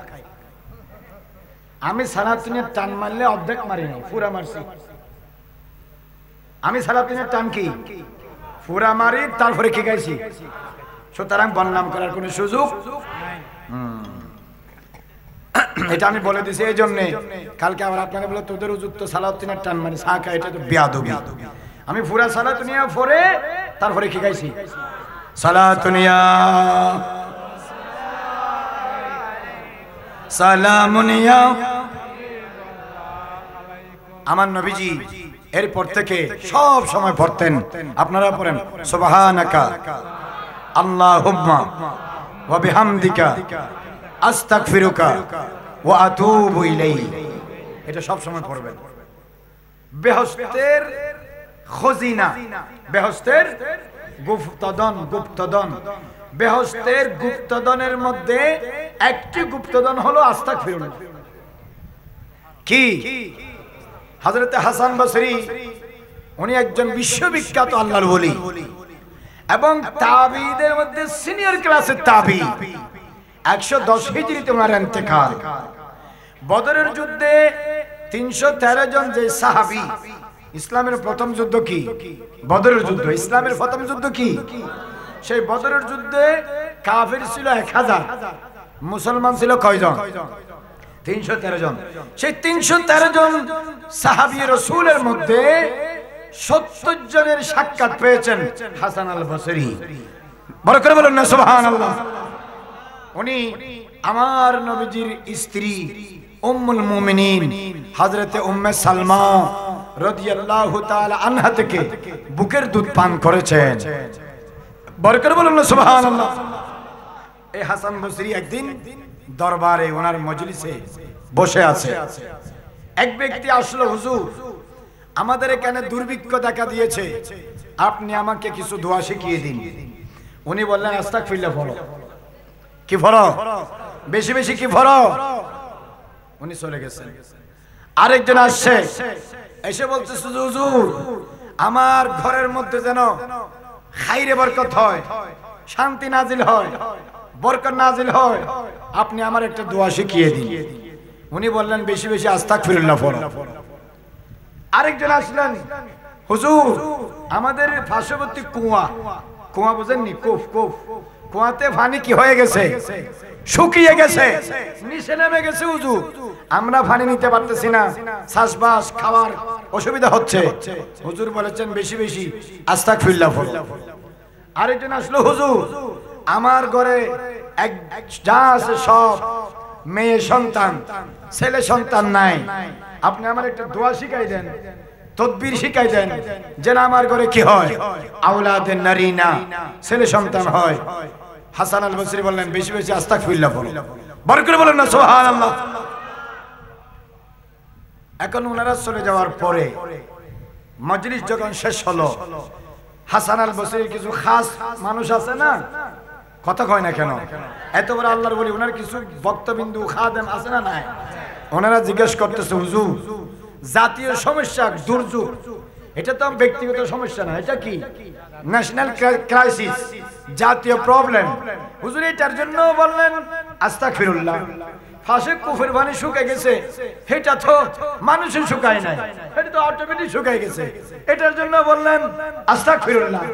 আমি সালাতুনিয়ার টান মারলে অর্ধেক মারি না, পুরা মারছি। আমি সালাতুনিয়ার টান কি পুরা মারি, তারপরে কি গাইছি। সুতরাং বদনাম করার কোনো সুযোগ নাই। এটা আমি বলে দিছি এই জন্য, কালকে আবার আপনাকে বলে তোদের যুক্ত সালাতুনিয়ার টান মারি, চা খাই, এটা তো বেয়াদবি। আমি পুরা সালাতুনিয়া পড়ে তারপরে কি গাইছি, সালাতুনিয়া সালামুনিয়া। আমার নবীজি এরপর থেকে সব সময় পড়তেন, আপনারা পড়েন সুবহানাকা আল্লাহুম্মা ওয়া বিহামদিকা আস্তাগফিরুকা ওয়া আতুবু ইলাইহি। এটা সব সময় পড়বেন। বেহেশতের খজিনা, বেহেশতের গুপ্তধন, গুপ্তধন, বেহেশতের গুপ্তধনের মধ্যে একটি গুপ্তধন হলো আস্তাগফিরুল্লাহ। কি হযরতে হাসান বসরি উনি একজন বিশ্ববিখ্যাত আল্লাহর ওলি এবং তাবিঈদের মধ্যে সিনিয়র ক্লাসের তাবিঈ। 110 হিজরিতে ওনার ইন্তেকাল। বদরের যুদ্ধে 313 জন যে সাহাবী, ইসলামের প্রথম যুদ্ধ কি? বদরের যুদ্ধ। ইসলামের প্রথম যুদ্ধ কি? সেই বদরের যুদ্ধে কাফির ছিল 1000, মুসলমান ছিল কয়জন? 313 জন। সেই 313 জন সাহাবী রাসূলের মধ্যে 70 জনের সাক্ষাৎ পেয়েছেন হাসান আল বসরি। বড় করে বলুন না সুবহানাল্লাহ। উনি আমার নবীজির স্ত্রী উম্মুল মুমিনিন হযরতে উম্মে সালমা রাদিয়াল্লাহু তাআলা আনহা থেকে বুকের দুধ পান করেছেন। বড় করে বলুন না সুবহানাল্লাহ। এই হাসান বসরি একদিন দরবারে ওনার মজলিসে বসে আছে। এক ব্যক্তি আসলো, হুজুর আমাদের এখানে দুর্ভিক্ষ দেখা দিয়েছে, আপনি আমাকে কিছু দোয়া শিখিয়ে দিন। উনি বললেন আস্তাগফিরুল্লাহ পড়ো। কি পড়ো? বেশি বেশি কি পড়ো? উনি চলে গেছেন। আরেকজন আসছে, এসে বলতেছে হুজুর আমার ঘরের মধ্যে যেন খাইরে বরকত হয়, শান্তি নাজিল হয়, বরকত নাজিল হয়, আপনি আমার একটা দোয়া শিখিয়ে দিন। উনি বললেন বেশি বেশি আস্তাগফিরুল্লাহ পড়ো। আরেকজন আসলেন, হুজুর আমাদের পার্শ্ববর্তী কুয়া, কুয়া বুঝেননি? কূপ, কূপ, কুয়াতে পানি কি হয়ে গেছে? শুকিয়ে গেছে, নিচে নেমে গেছে হুজুর, আমরা পানি নিতে পারতেছি না, চাষবাস খাওয়ার অসুবিধা হচ্ছে। হুজুর বলেছেন বেশি বেশি আস্তাগফিরুল্লাহ পড়ো। আরেকজন আসলো, হুজুর আমার ঘরে এক যা আছে সব মেয়ে সন্তান, ছেলে সন্তান নাই, আপনি আমার একটা দোয়া শিখাই দেন, তদবির শিখাই দেন, যেন আমার ঘরে কি হয়? আওলাদে নারীনা, ছেলে সন্তান হয়। হাসান আল বসরি বললেন বেশি বেশি আস্তাগফিরুল্লাহ পড়ো। বড় করে বলেন না সুবহানাল্লাহ। এখন ওনারা চলে যাওয়ার পরে মজলিস যখন শেষ হলো, হাসান আল বসরির কিছু খাস মানুষ আছে না, কথা কয় না কেন? এত বড় আল্লাহর ওলি, ওনার কিছু ভক্তবিন্দু খাদেম আছে না নাই? ওনারা জিজ্ঞেস করতেছে হুজুর জাতীয় সমস্যা, দুর্যোগ, এটা তো ব্যক্তিগত সমস্যা না, এটা কি ন্যাশনাল ক্রাইসিস, জাতীয় প্রবলেম। হুজুর এটার জন্য বললেন আস্তাগফিরুল্লাহ। ফাঁসে কুফের পানি শুকিয়ে গেছে, এটা তো মানুষের শুকায় নাই, এটা তো অটোমেটিক শুকিয়ে গেছে, এটার জন্য বললেন আস্তাগফিরুল্লাহ।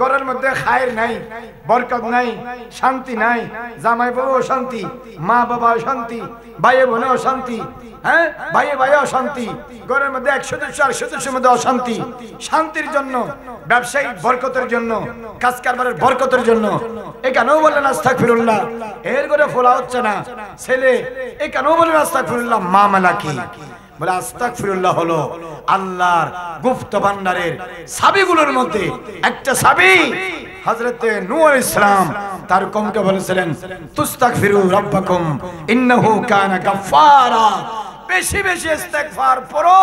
ঘরের মধ্যে খায়ের নাই, বরকত নাই, শান্তি নাই, জামাই বউ অশান্তি, মা বাবা অশান্তি, ভাই বোনে অশান্তি, হ্যাঁ ভাই ভাই অশান্তি, ঘরের মধ্যে এক সদস্য আর সদস্যের মধ্যে অশান্তি। শান্তির জন্য, ব্যবসায়িক বরকতের জন্য, কাজ কারবারের বরকতের জন্য এখানেও বললেন আস্তাগফিরুল্লাহ। এর করে ফোলা হচ্ছে না ছেলে, এখানেও বললেন আস্তাগফিরুল্লাহ। মামলা কি? বলে আস্তাগফিরুল্লাহ হলো আল্লাহর গুপ্ত ভান্ডারের চাবিগুলোর মধ্যে একটা চাবি। হযরতে নূহ আলাইহিস সালাম তার কওমকে বলেছিলেন তুস্তাগফিরু রাব্বাকুম ইন্নাহু কানা গাফফারা, বেশি বেশি ইস্তেগফার পড়ো,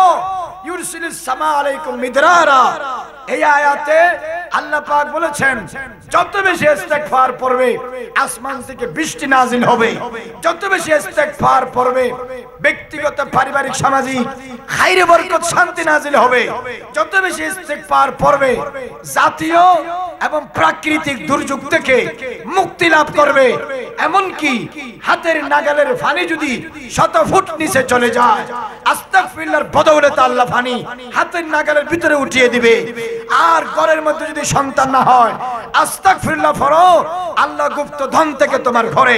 ইউরসিলিস সামা আলাইকুম মিদরারা। এই আয়াতে আল্লাহ পাক বলেছেন যত বেশি ইস্তেগফার পড়বে আসমান থেকে বৃষ্টি নাজিল হবে, যত বেশি ইস্তেগফার পড়বে ব্যক্তিগত, পারিবারিক, সামাজিক খাইরে বরকত, শান্তি নাজিল হবে, যত বেশি ইস্তেগফার পড়বে জাতীয় এবং প্রাকৃতিক দুর্যোগ থেকে মুক্তি লাভ করবে। এমন কি হাতের নাগালের পানি যদি 100 ফুট নিচে চলে যায়, আস্তাগফিরুল্লাহর বদৌলতে আল্লাহ পানি হাতের নাগালের ভিতরে উঠিয়ে দিবে। আর ঘরের মধ্যে যদি সন্তান না হয়, আস্তাগফিরুল্লাহ পড়ো, আল্লাহ গুপ্ত ধন থেকে তোমার ঘরে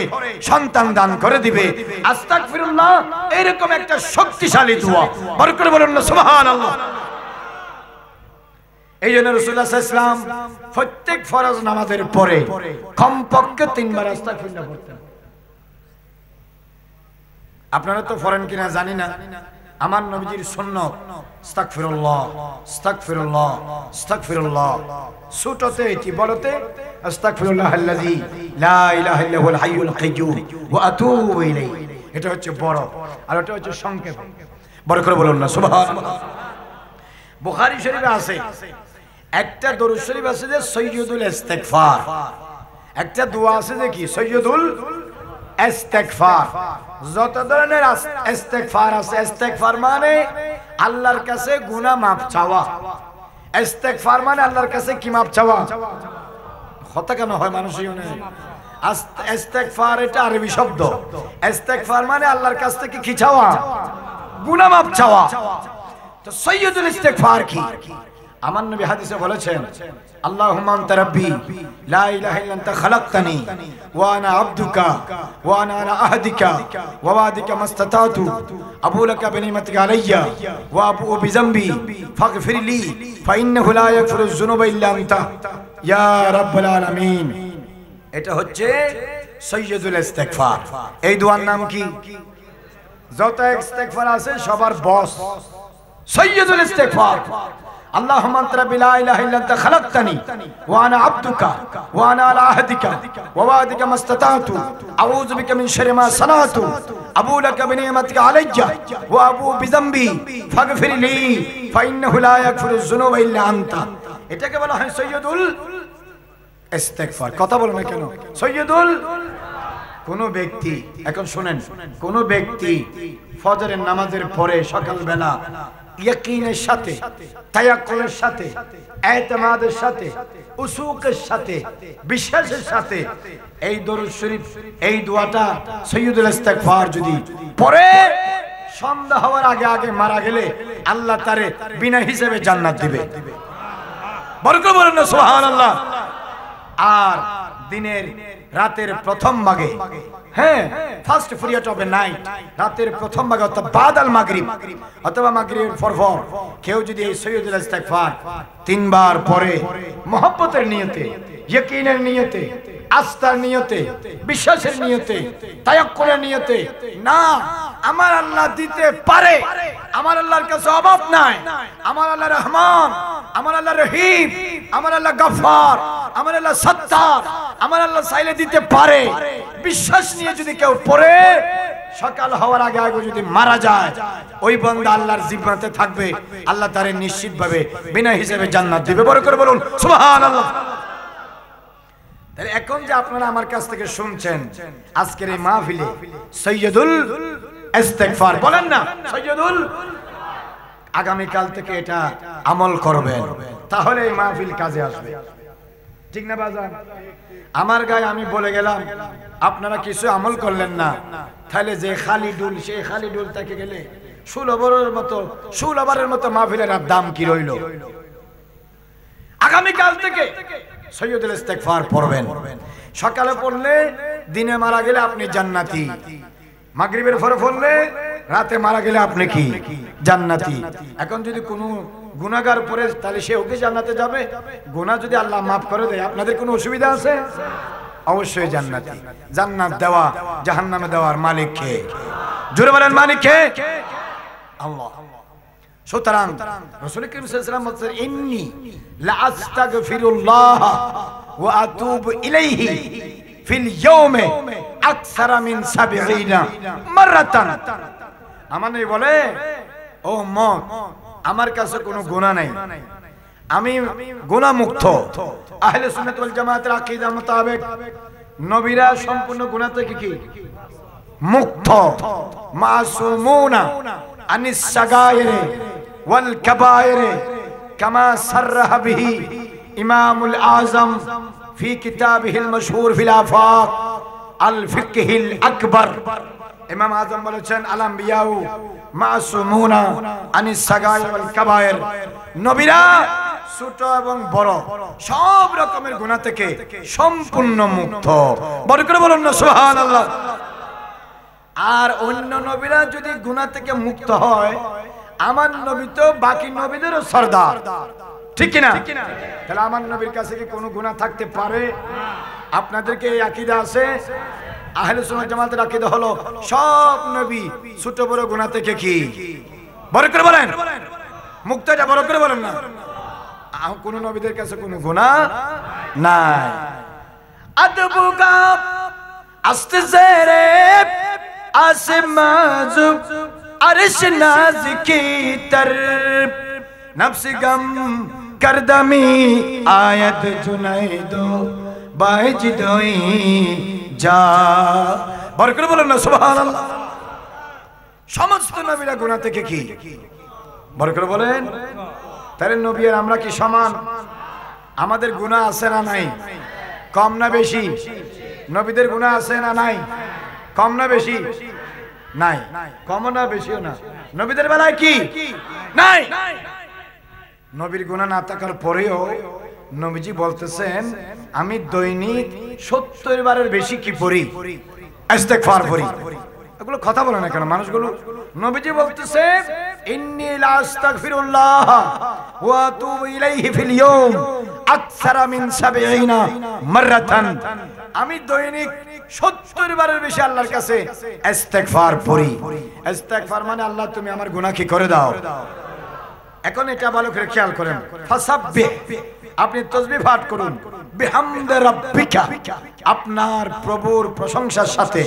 সন্তান দান করে দিবে। আস্তাগফিরুল্লাহ এরকম একটা শক্তিশালী দোয়া। বড় করে বলুন না সুবহানাল্লাহ। এই জন্য রাসূলুল্লাহ সাল্লাল্লাহু আলাইহি ওয়াসাল্লাম প্রত্যেক ফরজ নামাজের পরে কমপক্ষে 3 বার আস্তাগফিরুল্লাহ পড়তেন। আপনারা তো পড়েন কিনা জানি না, আমার নবীজির সুন্নাত আস্তাগফিরুল্লাহ, আস্তাগফিরুল্লাহ, আস্তাগফিরুল্লাহ। ছোটতে এটি, বড়তে আস্তাগফিরুল্লাহাল্লাযী লা ইলাহা ইল্লা হুয়াল হাইয়ুল কাইয়্যুম ওয়া আতুবু ইলাইহি। এটা হচ্ছে বড়, আর ওটা হচ্ছে সংক্ষেপ। বড় করে বলুন না সুবহানাল্লাহ। বুখারী শরীফে আছে একটা দরুদ শরীফ আছে যে সৈয়দুল ইস্তিগফার, একটা দোয়া আছে যে কি সৈয়দুল ইস্তেগফার। যত ধরনের ইস্তেগফার আছে, ইস্তেগফার মানে আল্লাহর কাছে গুনাহ মাফ চাওয়া। ইস্তেগফার মানে আল্লাহর কাছে কি মাফ চাওয়া? কথা কেন হয় মানুষই না। ইস্তেগফার এটা আরবি শব্দ। ইস্তেগফার মানে আল্লাহর কাছ থেকে কি চাওয়া? গুনাহ মাফ চাওয়া। তো সাইয়্যিদুল ইস্তেগফার কি? আমার নবী হাদিসে বলেছেন, আল্লাহুম্মা আনতা রাব্বি লা ইলাহা ইল্লা আনতা খালাকতানি ওয়া আনা আবদুকা ওয়া আনা আলা আহদিকা ওয়া ওয়াদিকা মাস্তাতাতু আবু লাকা বিনিমাতিকা আলাইয়া ওয়া আবু বিযামবি ফাগফির লি ফাইন্নাহু লা ইয়াগফিরুয যুনুবা ইল্লা আনতা ইয়া রাব্বাল আলামিন। এটা হচ্ছে সাইয়্যিদুল ইস্তেগফার। এই দোয়ার নাম কি? যত ইস্তেগফার আছে সবার বস সাইয়্যিদুল ইস্তেগফার। اللهم انت ربي لا اله الا انت خلقتني وانا عبدك وانا على عهدك ووعدك ما استطعت اعوذ بك من شر ما صنعت ابو لك بنعمتك علي وابو بذنبي فاغفر لي فانه لا يغفر الذنوب الا انت। এটাকে বলা হয় সাইয়্যিদুল ইস্তেগফার। কথা বলেন না কেন? সাইয়্যিদুল। কোন ব্যক্তি, এখন শুনেন, কোন ব্যক্তি ফজরের নামাজের পরে সকালবেলা ইয়াকিনের সাথে, তায়াক্কুলের সাথে, ইতিমাদের সাথে, উসুকের সাথে, বিশ্বাসের সাথে এই দরুদ শরীফ, এই দোয়াটা সাইয়্যিদুল ইস্তেগফার যদি পড়ে, সন্ধ্যা হওয়ার আগে আগে মারা গেলে আল্লাহ তারে বিনা হিসেবে জান্নাত দিবে। বরকত বলেন না সুবহানাল্লাহ। আর দিনের রাতের প্রথম ভাগে, হ্যাঁ, ফার্স্ট পিরিয়ড অফ নাইট, রাতের প্রথম ভাগে অর্থাৎ বাদাল মাগরিব অথবা মাগরিবের পর কেউ যদি এই সাইয়্যিদুল ইস্তেগফার তিনবার পড়ে, মহব্বতের নিয়তে, ইয়াকিনের নিয়তে, আস্থার নিয়তে, বিশ্বাসের নিয়তে, তায়াক্কুলের নিয়তে, না আমার আল্লাহ দিতে পারে, আমার আল্লাহর কাছে অভাব নাই, আমার আল্লাহ রহমান, আমার আল্লাহ রহিম, আমার আল্লাহ গফফার, আমার আল্লাহ সত্তার, আমার আল্লাহ চাইলে দিতে পারে, বিশ্বাস নিয়ে যদি কেউ পড়ে সকাল হওয়ার আগে আগে যদি মারা যায়, ওই বান্দা আল্লাহর জিম্মাতে থাকবে, আল্লাহ তারে নিশ্চিতভাবে বিনা হিসেবে জান্নাত দিবে। বড় করে বলুন সুবহানাল্লাহ। তাহলে এখন যে আপনারা আমার কাছ থেকে শুনছেন আজকের এই মাহফিলে সাইয়্যিদুল ইস্তেগফার বলেন না, সাইয়্যিদুল, আগামী কাল থেকে এটা আমল করবেন, তাহলে এই মাহফিল কাজে আসবে। ঠিক না বাজান? আমার গায়ে আমি বলে গেলাম, আপনারা কিছু আমল করলেন না, তাহলে যে খালি ডুল, সেই খালি ডুল থেকে গেলে ষোলবারের মতো মাহফিলের দাম কি রইল? আগামী কাল থেকে সাইয়্যিদুল ইস্তেগফার পড়বেন। সকালে পড়লে দিনে মারা গেলে আপনি জান্নাতি, মাগরিবের পরে পড়লে রাতে মারা গেলে আপনি কি? জান্নাতি। এখন যদি কোনো গুনাহগার পড়ে তাহলে সে ওকে জান্নাতে যাবে। গুনাহ যদি আল্লাহ মাফ করে দেয়, আপনাদের কোনো অসুবিধা আছে? অবশ্যই জান্নাতি। জান্নাত দেওয়া, জাহান্নামে দেওয়ার মালিক কে? জোরে বলেন, মালিক কে? আল্লাহ। সুতরাং রাসূল করিম সাল্লাল্লাহু আলাইহি ওয়াসাল্লাম বলেন, ইন্নী লা আস্তাগফিরুল্লাহ ওয়া আতুবু ইলাইহি ফিল ইয়াউমি আকসারা মিন ৭০ মাররাতান। আমার নবী বলে, ও উম্মত, আমার কাছে কোনো গুনাহ নাই, আমি গুনাহ মুক্ত। আহলে সুন্নাত ওয়াল জামাতের আকীদা মোতাবেক নবীরা সম্পূর্ণ গুনাহ থেকে কি? মুক্ত। মাসুমুনা আনিস সাগায়েরে ওয়াল কাবায়েরে কামা সাররাহা বিহি ইমামুল আযম ফি কিতাবিহিল মাশহুর ফিল আফাক আল ফিকহিল আকবার। ইমাম আযম বলেছেন, আল আম্বিয়াউ মাসুমুনা আনিস সাগায়ের ওয়াল কাবায়ের, নবীরা ছোট এবং বড় সব রকমের গুনাহ থেকে সম্পূর্ণ মুক্ত। বড় করে বলুন না সুবহানাল্লাহ। আর অন্য নবীরা যদি গুনাহ থেকে মুক্ত হয়, আমার নবী তো বাকি নবীদেরও সরদার, ঠিক কি না? তাহলে আমার নবীর কাছে কি কোনো গুনাহ থাকতে পারে? আপনাদেরকে এই আকীদা আছে? আহলে সুন্নাত জামাতের আকীদা হলো সব নবী ছোট বড় গুনাহ থেকে কি? বড় করে বলেন, মুক্ত। এটা বড় করে বলেন না। কোন নবীদের কাছে কোনো গুনাহ নাই। আদবুকা আস্তে জেরে আসমাজু আরশ নাজ কি तरफ नफ्स गम करदमी आयत जुनैदो बाज दोई जा বরকত বলেন না সুবহানাল্লাহ। সমস্ত নবীরা গুনাহ থেকে কি বরকত বলেন। তাহলে নবী আর আমরা কি সমান? আমাদের গুনাহ আছে না নাই? কম না বেশি? নবীদের গুনাহ আছে না নাই? কম না বেশি? নাই। কম না বেশিও না। নবীদের বেলায় কি নাই? নবীর গুনাহ না থাকার পরেও নবীজি বলতেছেন আমি দৈনিক 70 বারের বেশি কি পড়ি? ইস্তেগফার পড়ি। এগুলো কথা বলে না কেন মানুষগুলো? নবীজি বলতেছে ইন্নী লা আস্তাগফিরুল্লাহ ওয়া আতুবু ইলাইহি ফিল ইয়াওম আকসারা মিন 70 মাররাতান। আমি দৈনিক 70 বারের বেশি আল্লাহর কাছে ইস্তেগফার পড়ি। ইস্তেগফার মানে আল্লাহ তুমি আমার গুনাহ কি করে দাও। এখন এটা ভালো করে খেয়াল করেন। ফাসাব্বিহ, আপনি তাসবিহ পাঠ করুন। বিহামদি রাব্বিকা, আপনার প্রভুর প্রশংসার সাথে।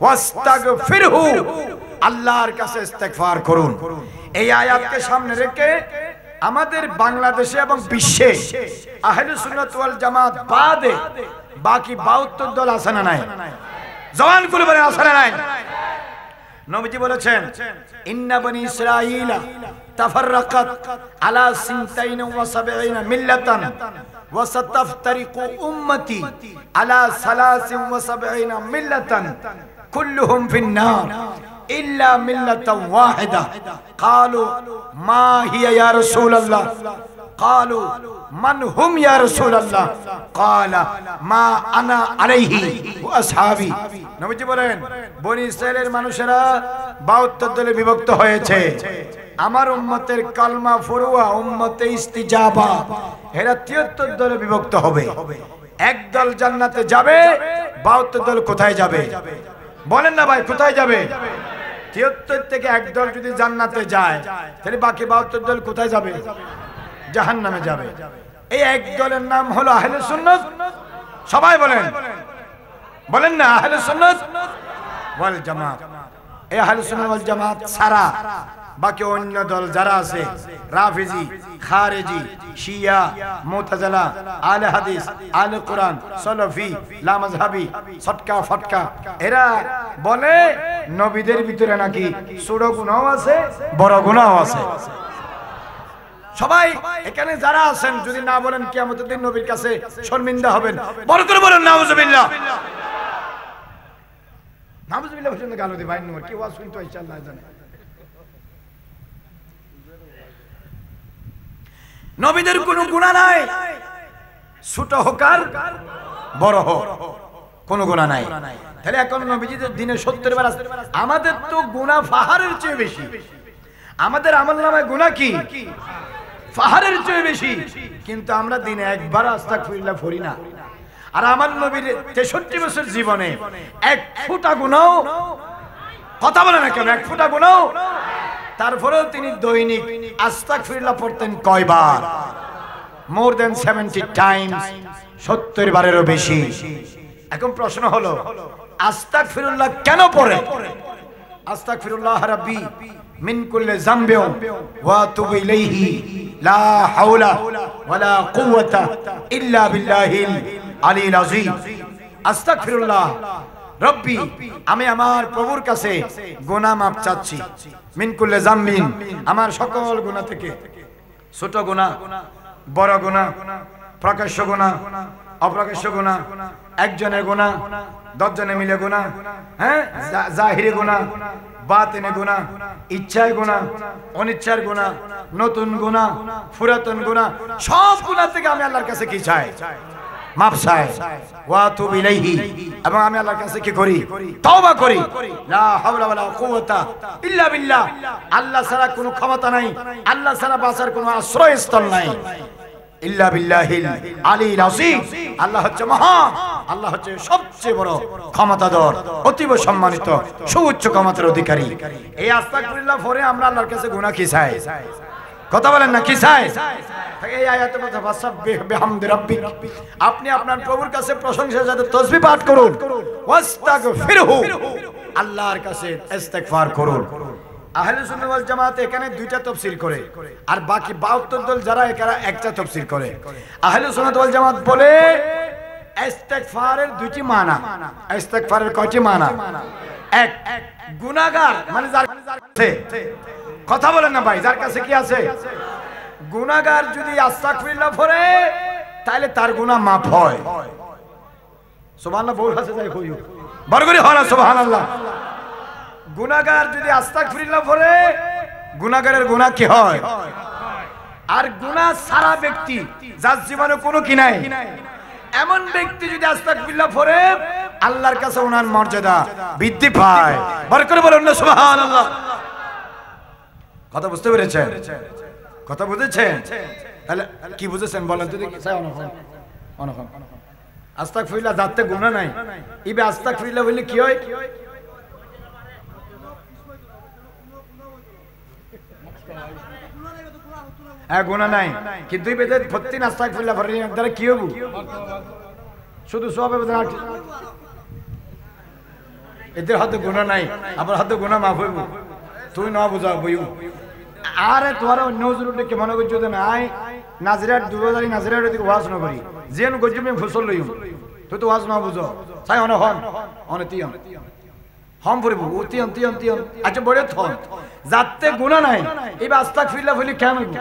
ওয়াস্তাগফিরহু, আল্লাহর কাছে ইস্তেগফার করুন। এই আয়াতকে সামনে রেখে আমাদের বাংলাদেশে এবং বিশ্বে আহলে সুন্নাত ওয়াল জামাত বাদে বাকি 72 দল আছে না নাই? জওয়ান করে বলেন আছে না নাই? নবীজি বলেছেন ইন্না বনি ইসরাঈলা তাফাররাকাত আলা 72 মিল্লাতান ওয়া সাতাফতারিকু উম্মতি আলা 73 মিল্লাতান কুল্লুহুম ফিন নার ইল্লা মিল্লাতান ওয়াহিদা। ক্বালু মা হিয়া ইয়া রাসূলুল্লাহ? ক্বালু মান হুম ইয়া রাসূলুল্লাহ? ক্বালা মা আনা আলাইহি ওয়া আসহাবি। নবীজি বলেন বনি ইসরাইলের মানুষেরা 72 দলে বিভক্ত হয়েছে। আমার উম্মতের কালমা ফরুয়া উম্মতে ইস্তিজাবা এরা 73 দলে বিভক্ত হবে। এক দল জান্নাতে যাবে, 72 দল কোথায় যাবে? বলেন না ভাই কোথায় যাবে? 73 থেকে এক দল যদি জান্নাতে যায় তাহলে বাকি 72 দল কোথায় যাবে? জাহান্নামে যাবে। এই এক দলের নাম হলো আহলে সুন্নাত। সবাই বলেন, বলেন না আহলে সুন্নাত ওয়াল জামাত। এই আহলে সুন্নাত ওয়াল জামাত ছাড়া বাকি অন্য দল যারা আছে রাফিজি, খারেজি, শিয়া, মুতাজিলা, আহলে হাদিস, আহলে কোরআন, সালাফি, লামাযহাবি, সটকা ফটকা, এরা বলে নবীদের ভিতরে নাকি ছোট গুনাহ আছে, বড় গুনাহ আছে। সবাই এখানে যারা আছেন যদি না বলেন কিয়ামতের দিন নবীর কাছে শর্মিন্দা হবেন। বড় করে বলেন নাউজুবিল্লাহ। নাউজুবিল্লাহ বলেন গালো দি ভাই নূর কি ওয়াজ শুনতে হয় আল্লাহ জানে। নবীদের কোনো গুনাহ নাই, ছোট হোক আর বড় হোক কোনো গুনাহ নাই। তাহলে এখন নবীজিদের দিনে 70 বার আছে। আমাদের তো গুনাহ পাহাড়ের চেয়ে বেশি। আমাদের আমলনামায় গুনাহ কি পাহাড়ের চেয়ে বেশি, কিন্তু আমরা দিনে একবার আস্তাগফিরুল্লাহ পড়ি না। আর আমার নবীর 63 বছর জীবনে এক ফোঁটা গুনাহ, কথা বলে না কেন, এক ফোঁটা গুনাহ, তারপরেও তিনি দৈনিক আস্তাগফিরুল্লাহ পড়তেন কয়বার? মোর দেন 70 টাইমস, 70 বারেরও বেশি। এখন প্রশ্ন হলো আস্তাগফিরুল্লাহ কেন পড়ে? আস্তাগফিরুল্লাহ রাব্বি মিন কুল্লি যামবি ওয়া আতুবু ইলাইহি লা হাওলা ওয়ালা কুওয়াতা ইল্লা বিল্লাহিল আলিয়্যিল আযীম। আস্তাগফিরুল্লাহ রব্বি, আমি আমার প্রভুর কাছে গুনাহ মাফ চাচ্ছি। মিন কুল্লি যামবিন, আমার সকল গুনাহ থেকে, ছোট গুনাহ, বড় গুনাহ, প্রকাশ্য গুনাহ, অপ্রকাশ্য গুনাহ, একজনের গুনাহ, 10 জনে মিলে গুনাহ, হ্যাঁ, জাহিরি গুনাহ, বাতিনে গুনাহ, ইচ্ছায় গুনাহ, অনিচ্ছার গুনাহ, নতুন গুনাহ, পুরাতন গুনাহ, সব গুনাহ থেকে আমি আল্লাহর কাছে কি চাই? মাফ চাই। ওয়া আতুবু ইলাইহি, এবং আমি আল্লাহর কাছে কি করি? তওবা করি। লা হাওলা ওয়ালা কুওয়াতা ইল্লা বিল্লাহ। আল্লাহ ছাড়া কোনো ক্ষমতা নাই, আল্লাহ ছাড়া বাঁচার কোনো আশ্রয়স্থল নাই। ইল্লা বিল্লাহিল আলিয়্যিল আযীম। আল্লাহ হচ্ছে মহান, আল্লাহ হচ্ছে সবচেয়ে বড় ক্ষমতাধর, অতীব সম্মানিত, সুউচ্চ ক্ষমতার অধিকারী। এই আস্তাগফিরুল্লাহ পড়ে আমরা আল্লাহর কাছে গুনাহ কি চাই? কথা বলেন না কি চাই? এই আয়াতে কথা ফাসাব্বিহ বিহামদি রাব্বিক, আপনি আপনার প্রভুর কাছে প্রশংসার সাথে তাসবিহ পাঠ করুন। ওয়াস্তাগফিরহু, আল্লাহর কাছে ইস্তেগফার করুন। আহলে সুন্নাত ওয়াল জামাত এখানে দুইটা তাফসীর করে, আর বাকি 72 দল যারা এখানে একটা তাফসীর করে। আহলে সুন্নাত ওয়াল জামাত বলে ইস্তেগফারের দুটি মানা। ইস্তেগফারের কয়টি মানা? এক, গুনাহগার মানে যার কাছে, কথা বলেন না ভাই, যার কাছে কি আছে? গুনাহগার যদি আস্তাগফিরুল্লাহ পড়ে তাহলে তার গুনাহ মাফ হয়। সুবহানাল্লাহ বল হাসে যাই কইও বরগরি হয় না সুবহানাল্লাহ। গুনাহগার যদি আস্তাগফিরুল্লাহ পড়ে গুনাহগারের গুনাহ কি হয়? আর গুনাহ সারা ব্যক্তি যার জীবনে কোনো কি নাই, এমন ব্যক্তি যদি আস্তাগফিরুল্লাহ পড়ে আল্লাহর কাছে ওনার মর্যাদা বৃদ্ধি পায়। বরকত বলুন না সুবহানাল্লাহ। কথা বুঝতে পেরেছেন? কথা বুঝেছেন? তাহলে কি বুঝেছেন বলেন তো দেখি। অনখন আস্তাগফিরুল্লাহ যাতে গুনাহ নাই, ইবে আস্তাগফিরুল্লাহ বললে কি হয়? গুনাহ নাই, কিন্তু এই বেদে প্রতিদিন আস্তাগফিরুল্লাহ পড়লে দ্বারা কি হবে? শুধু সওয়াব হবে না, এদের হাতে গুনাহ নাই, আবার হাতে গুনাহ মাফ হইব। তুই না বুঝাও বইও। আরে তোরা অন্য হুজুরকে কি মনে করছো না? আই নাজরাত 2000 নাজরাত দিকে ওয়াজ না করি, যেন গজমে ফসল লইম, তুই তো ওয়াজ না বুঝো। চাই অন হন অনতিয়ম হম পড়ব অতিয়ম তিয়ম তিয়ম। আচ্ছা বড় থন যাতে গুনাহ নাই, এবার আস্তাগফিরুল্লাহ বলি কেন হইব?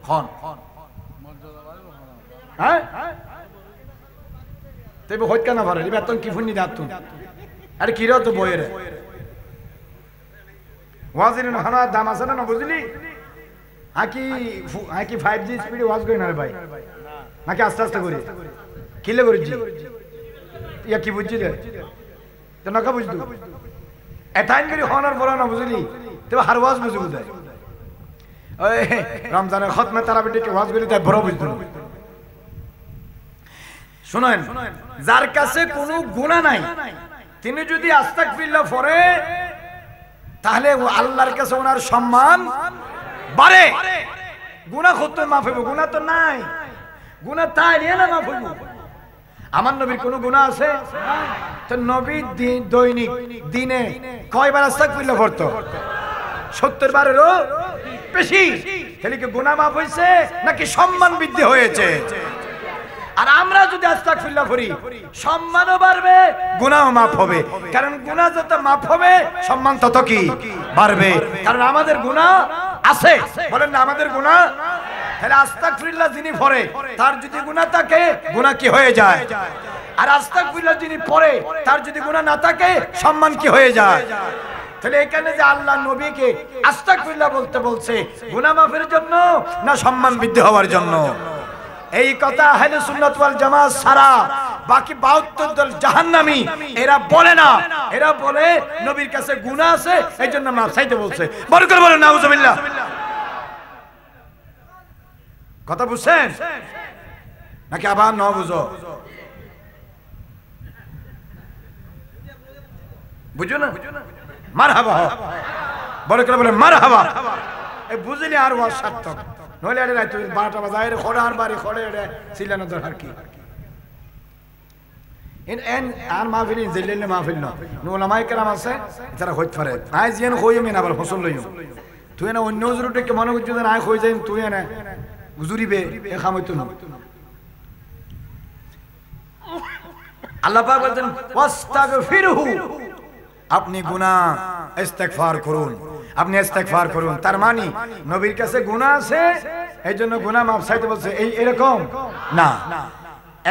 হন হ্যাঁ তবে হইত কেন পারে এবার তো কি ফুনি দাঁত তুই। আরে কি রে তো বইয়ের ওয়াজের হানা দাম আছে না, বুঝলি? হাকি 5G স্পিডে ওয়াজ করি না রে ভাই, নাকি আস্তে আস্তে করি? কিলে করেছি ইয়া কি বুঝছি রে তো নাকা বুঝতু এটাইন করি হনার বড় না, বুঝলি? তবে হার ওয়াজ বুঝি বুঝায়। ওই রমজানের খতমে তারাবিকে ওয়াজ করি তাই বড় বুঝতো। শুনেন, যার কাছে কোনো গুনাহ নাই তিনি যদি আস্তাগফিরুল্লাহ পড়ে তাহলে আল্লাহর কাছে ওনার সম্মান বাড়ে। গুনাহ করতে মাফ হবে, গুনাহ তো নাই, গুনাহ তাই না মাফ হবে। আমার নবীর কোনো গুনাহ আছে? তো নবী দৈনিক দিনে কয়বার আস্তাগফিরুল্লাহ পড়তো? 70 বারেরও বেশি। তাহলে কি গুনাহ মাফ হয়েছে নাকি সম্মান বৃদ্ধি হয়েছে? আর আমরা যদি আস্তাগফিরুল্লাহ পড়ি সম্মানও বাড়বে, গুনাহও মাফ হবে। কারণ গুনাহ যত মাফ হবে সম্মান তত কি বাড়বে। কারণ আমাদের গুনাহ আছে, বলেন না আমাদের গুনাহ। তাহলে আস্তাগফিরুল্লাহ যিনি পড়ে তার যদি গুনাহ থাকে গুনাহ কি হয়ে যায়? আর আস্তাগফিরুল্লাহ যিনি পড়ে তার যদি গুনাহ না থাকে সম্মান কি হয়ে যায়? তাহলে এখানে যে আল্লাহ নবীকে আস্তাগফিরুল্লাহ বলতে বলছে গুনাহ মাফের জন্য না সম্মান বৃদ্ধি হওয়ার জন্য? এই কথা আহলে সুন্নাত ওয়াল জামাত সারা বাকি 72 দল জাহান্নামী এরা বলে না। এরা বলে নবীর কাছে গুনাহ আছে এইজন্য মাফ চাইতে বলছে। বরকত বলেন নাউজুবিল্লাহ। কথা বুঝছেন নাকি আবার না বুঝো? বুঝো না? মারহাবা, বরকত বলেন মারহাবা। এই বুঝলি আর ওয়াজ সার্থক, নইলে আরে রাত 12টা বাজায় খড় আর বাড়ি খড়ে রে সিলানো দরকার কি? এন আর মাহফিল জিল্লিল মাহফিল না উলামায়ে কেরাম আছে যারা হইত পারে। আই যেন কইম না আবার ফসল লইম, তুই না অন্য হুজুরকে কি মনে করছিস না? আই কই যাইম তুই না হুজুরিবে এ কাম হইতো না। আল্লাহ পাক বলেন ওয়াস্তাগফিরহু, আপনি গুনাহ ইস্তেগফার করুন, আপনি ইস্তেগফার করুন। তার মানে নবীর কাছে গুনাহ আছে এইজন্য গুনাহ মাফ চাইতে বলছে, এই এরকম না।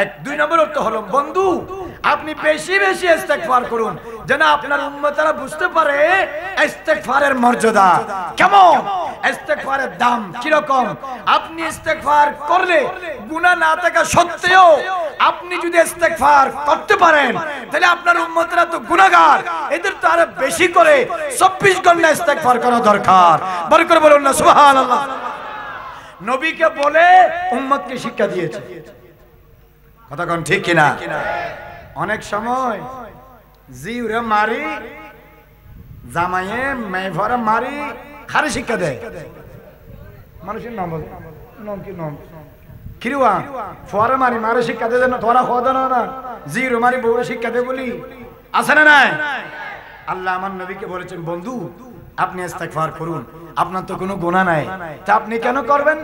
এক 2 নম্বর অর্থ হলো বন্ধু আপনি বেশি বেশি ইস্তেগফার করুন যেন আপনার উম্মতরা বুঝতে পারে ইস্তেগফারের মর্যাদা কেমন, ইস্তেগফারের দাম কি রকম। আপনি ইস্তেগফার করলে গুনাহ না থাকা সত্ত্বেও আপনি যদি ইস্তেগফার করতে পারেন তাহলে আপনার উম্মতরা তো গুনাহগার, এদের তো আরো বেশি করে 24 ঘন্টা ইস্তেগফার করা দরকার। বরকত বলুন না সুবহানাল্লাহ। নবীকে বলে উম্মতকে শিক্ষা দিয়েছে, কথা কোন ঠিক কিনা? অনেক সময় জিউরে মারি জামাইয়ে মেভরে মারি খালি শিক্ষা দেয় মানুষের নাম বলে নাম কি নাম কিরুয়া ফরে মারি মারে শিক্ষা দেয় না তোরা খোদা না জিউরে মারি বউরে শিক্ষা দেয় বলি আছে না নাই? আল্লাহ আমার নবীকে বলেছেন বন্ধু আপনি ইস্তেগফার করুন, আপনার তো কোনো গুনাহ নাই, তা আপনি কেন করবেন?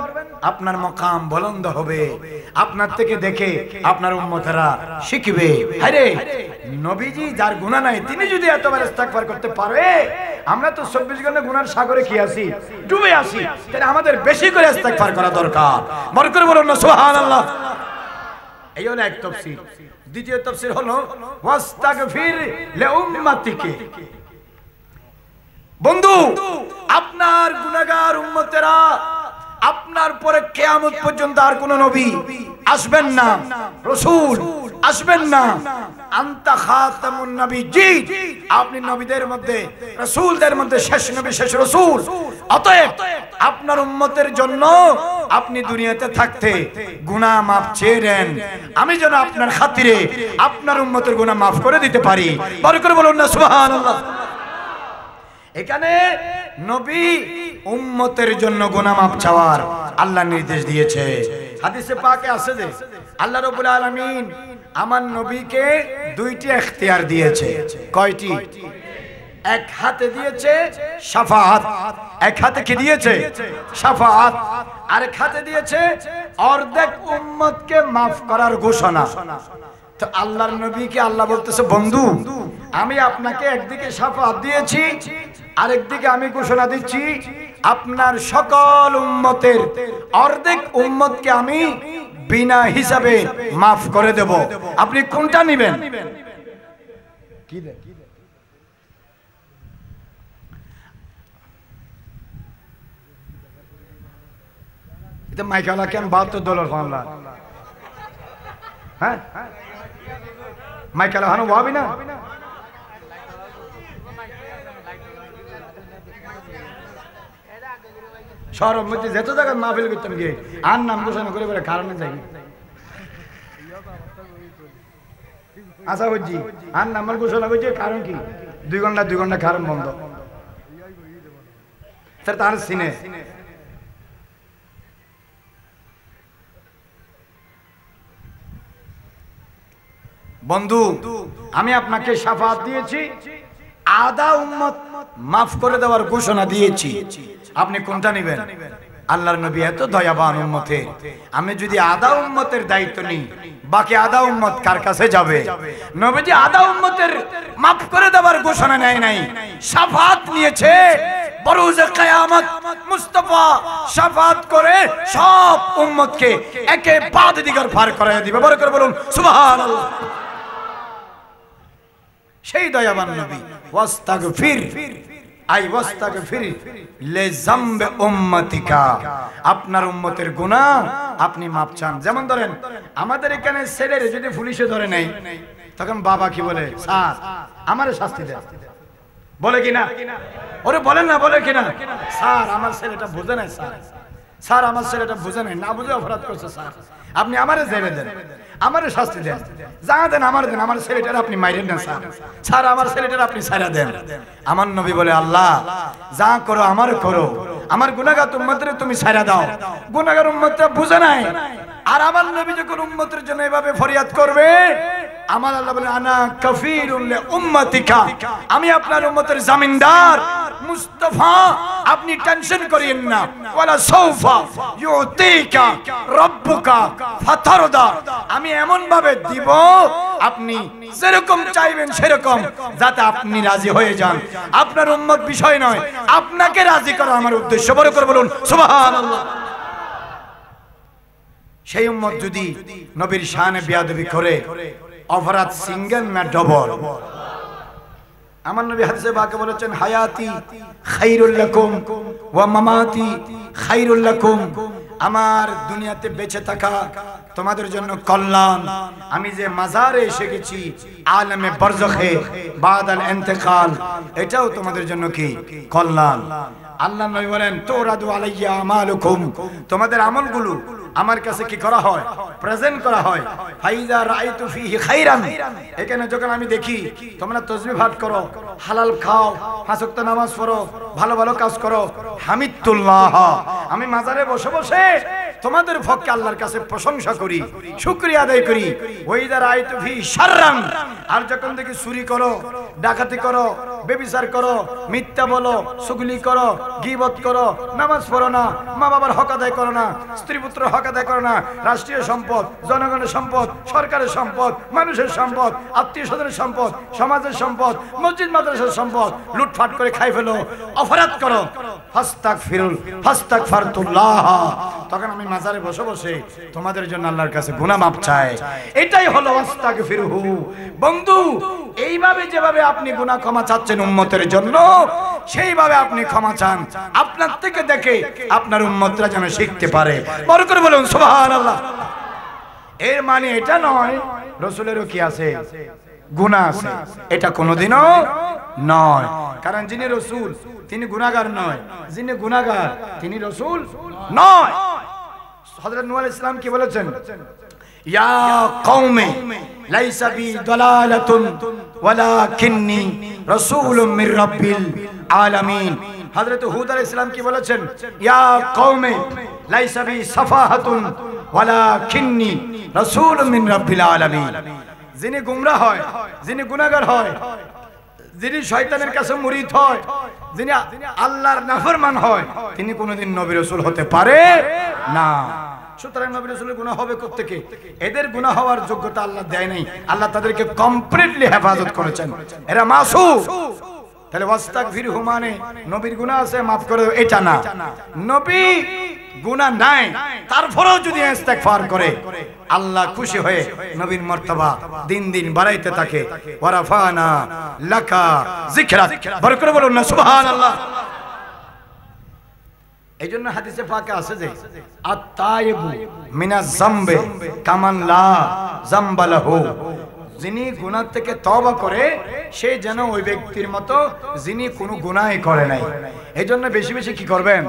আপনার মাকাম বুলন্দ হবে, আপনার থেকে দেখে আপনার উম্মতেরা শিখবে। আরে নবীজি যার গুনাহ নাই তিনি যদি এতবার ইস্তেগফার করতে পারে, আমরা তো 24 ঘন্টা গুনার সাগরে কি আছি, ডুবে আছি, তাহলে আমাদের বেশি করে ইস্তেগফার করা দরকার। বড় করে বলুন না সুবহানাল্লাহ। এই হলো এক তাফসীর। দ্বিতীয় তাফসীর হলো ওয়াস্তাগফির লিউম্মাতিকে। বন্ধু, আপনার গুনাহগার উম্মতেরা, আপনার পরে কিয়ামত পর্যন্ত আর কোন নবী আসবেন না, রাসূল আসবেন না। আনতা খাতামুন নবিয়্যিন, আপনি নবীদের মধ্যে, রাসূলদের মধ্যে শেষ নবী, শেষ রাসূল। অতএব আপনার উম্মতের জন্য আপনি দুনিয়াতে থাকতে গুনাহ মাফ চেয়েন, আমি যেন আপনার খাতিরে আপনার উম্মতের গুনাহ মাফ করে দিতে পারি। বড় করে বলুন না সুবহানাল্লাহ। এখানে নবী উম্মতের জন্য গুনাহ মাফ চাওয়ার আল্লাহ নির্দেশ দিয়েছে। হাদিসে পাকে আছে যে আল্লাহ রাব্বুল আলামিন আমার নবীকে দুইটি ইখতিয়ার দিয়েছে। কয়টি? এক হাতে দিয়েছে শাফাআত, এক হাতে কি দিয়েছে? শাফাআত। আর এক হাতে দিয়েছে অর্ধেক উম্মতকে মাফ করার ঘোষণা। তো আল্লাহর নবীকে আল্লাহ বলতেছে, বন্ধু আমি আপনাকে একদিকে শাফাআত দিয়েছি, আরেকদিকে আমি ঘোষণা দিচ্ছি আপনার সকল উম্মতের অর্ধেক উম্মতকে আমি বিনা হিসাবে মাফ করে দেব। আপনি কোনটা নেবেন? কি দেন? এটা মাইকালা কেন $72 ফানলা? হ্যাঁ মাইকালা হানো ভাবি না শহরের মধ্যে যেত জায়গায় মাহফিল করতাম গিয়ে আর নাম ঘোষণা করে বলে কারণে যাই। আশা করছি আর নাম্বার ঘোষণা করছে, কারণ কি 2 ঘন্টা কারণ বন্ধ। তার সিনে বন্ধু আমি আপনাকে শাফাআত দিয়েছি, আধা উম্মত মাফ করে দেওয়ার ঘোষণা দিয়েছি, আপনি কোনটা নেবেন? আল্লাহর নবী এত দয়াবান উম্মতের, আমি যদি আধা উম্মতের দায়িত্ব নিই বাকি আধা উম্মত কার কাছে যাবে? নবীজি আধা উম্মতের মাফ করে দেওয়ার ঘোষণা নেয় নাই, শাফাআত নিয়েছে। বরুজে কিয়ামত মুস্তাফা শাফাআত করে সব উম্মতকে একে বাদ দিগর পার করায় দিবে। বড় করে বলুন সুবহানাল্লাহ। সেই দয়াবান নবী ওয়াস্তাগফির আই ওয়াস্তাগফির লিযামবি উম্মতিকা, আপনার উম্মতের গুনাহ আপনি মাপ চান। যেমন ধরেন আমাদের এখানে ছেলেরে যদি পুলিশে ধরে নেয় তখন বাবা কি বলে? স্যার আমারে শাস্তি দেন, বলে কিনা? ওরে বলেন না, বলে কিনা? স্যার আমার ছেলেটা বুঝে নাই, স্যার আমার ছেলেটা বুঝে নাই, না বুঝে অপরাধ করছে, স্যার আপনি আমারে জেলে দেন, আমারে শাস্তি দেন, যা দেন আমার দেন, আমার ছেলেটার আপনি মাইরেন না স্যার, স্যার আমার ছেলেটার আপনি ছাইরা দেন। আমার নবী বলে, আল্লাহ যা করো আমার করো, আমার গুনাহগার উম্মতের তুমি ছাইরা দাও। গুনাহগার উম্মতটা বুঝে নাই, আর আমার নবী যখন উম্মতের জন্য এভাবে ফরিয়াদ করবে, আমার আল্লাহ বলে আনা কাফিরুল উম্মতিকা, আমি আপনার উম্মতের জামিনদার মুস্তাফা, আপনি টেনশন করিয়েন না। ওয়ালা সাউফা ইউতিকা রাব্বুকা ফাতারদা, আমি এমন ভাবে দিব আপনি যেরকম চাইবেন সেরকম, যাতে আপনি রাজি হয়ে যান। আপনার উম্মত বিষয় নয়, আপনাকে রাজি করা আমার উদ্দেশ্য। বড় করে বলুন সুবহানাল্লাহ। সেই উম্মত যদি নবীর শানে বেয়াদবি করে, অপরাধ সিঙ্গেল না ডবল। আমার নবী হাদিসে পাকে বলেছেন, হায়াতি খায়রুল লাকুম ওয়া মামাতি খায়রুল লাকুম, আমার দুনিয়াতে বেঁচে থাকা তোমাদের জন্য কল্যাণ, আমি যে মাজারে এসে গেছি আলমে বরজখে বাদাল ইন্তেকাল, এটাও তোমাদের জন্য কি কল্যাণ। আল্লাহ নবী বলেন, তুরাদু আলাইয়া আমালুকুম, তোমাদের আমলগুলো আমার কাছে কি করা হয়? প্রেজেন্ট করা হয়। ফাইজা রাআইতু ফিহি খাইরান, এখানে যখন আমি দেখি তোমরা তাসবিহ পাঠ করো, হালাল খাও, 5 ওয়াক্ত নামাজ পড়ো, ভালো ভালো কাজ করো, হামিদুল্লাহ, আমি মাজারে বসে বসে তোমাদের পক্ষে আল্লাহর কাছে প্রশংসা করি, শুকরিয়া আদায় করি। ওয়াইদা রাআইতু ফি শাররান, আর যখন দেখি চুরি করো, ডাকাতি করো, ব্যভিচার করো, মিথ্যা বলো, চুগলি করো, গীবত করো, নামাজ পড়ো না, মা বাবার হক আদায় করো না, স্ত্রী পুত্র হক আদায় করো না, রাষ্ট্রীয় সম্পদ, জনগণের সম্পদ, সরকারের সম্পদ, মানুষের সম্পদ, আত্মীয় স্বজনের সম্পদ, সমাজের সম্পদ, মসজিদ মাদ্রাসার সম্পদ লুটপাট করে খাই ফেলো, অপরাধ করো, ফাস্তাগফিরুল্লাহ, তখন আমি মাজারে বসে বসে তোমাদের জন্য আল্লাহর কাছে গুনাহ মাপ চাই। এটাই হলো আস্তাগফিরহু। বন্ধু, এইভাবে যেভাবে আপনি গুনাহ ক্ষমা চাচ্ছেন উম্মতের জন্য, সেইভাবে আপনি ক্ষমা চান, আপনার থেকে দেখে আপনার উম্মতরা যেন শিখতে পারে। বড় করে বলুন সুবহানাল্লাহ। এর মানে এটা নয় রাসূলেরও কি আছে, গুনাহ আছে, এটা কোনোদিনও নয়। কারণ যিনি রাসূল তিনি গুনাহগার নয়, যিনি গুনাহগার তিনি রাসূল নয়। হযরত নূহ আলাইহিস সালাম কি বলেছেন? ইয়া কওমি লাইসা বি দালালাতুন ওয়ালাকিন্নী রাসূলুম মির রাব্বিল আলামিন। হযরত হুদ আলাইহিস সালাম কি বলেছেন? ইয়া কওমি লাইসা বি সাফাহাতুন ওয়ালাকিন্নী রাসূলুম মির রাব্বিল আলামিন। যিনি গুমরাহ হয়, যিনি গুনাহগার হয়, যিনি শয়তানের কাছে মুরিদ হয়, যিনি আল্লাহর নাফরমান হয়, তিনি কোনোদিন নবী রাসূল হতে পারে না। সুতরাং নবী রাসূলের গুনাহ হবে কোত্থেকে? এদের গুনাহ হওয়ার যোগ্যতা আল্লাহ দেয় নাই, আল্লাহ তাদেরকে কমপ্লিটলি হেফাজত করেছেন, এরা মাসুম। তাহলে ওয়াস্তাগফিরহু মানে নবীর গুনাহ আছে মাফ করে দাও এটা না, নবী গুনাহ নাই তারপরেও যদি ইস্তেগফার করে আল্লাহ খুশি হয়ে নবীর মর্তবা দিন দিন বাড়াইতে থাকে। ওয়ারাফানা লাকা যিকরাক, বড় করে বলুন না সুবহানাল্লাহ। এইজন্য হাদিসে পাকে আছে যে আত-তাইবু মিনাজ যামবি কামান লা যামবা লাহু, যিনি গুনাহ থেকে তওবা করে সে যেন ওই ব্যক্তির মতো যিনি কোনো গুনাহই করে নাই। এইজন্য বেশি বেশি কি করবেন?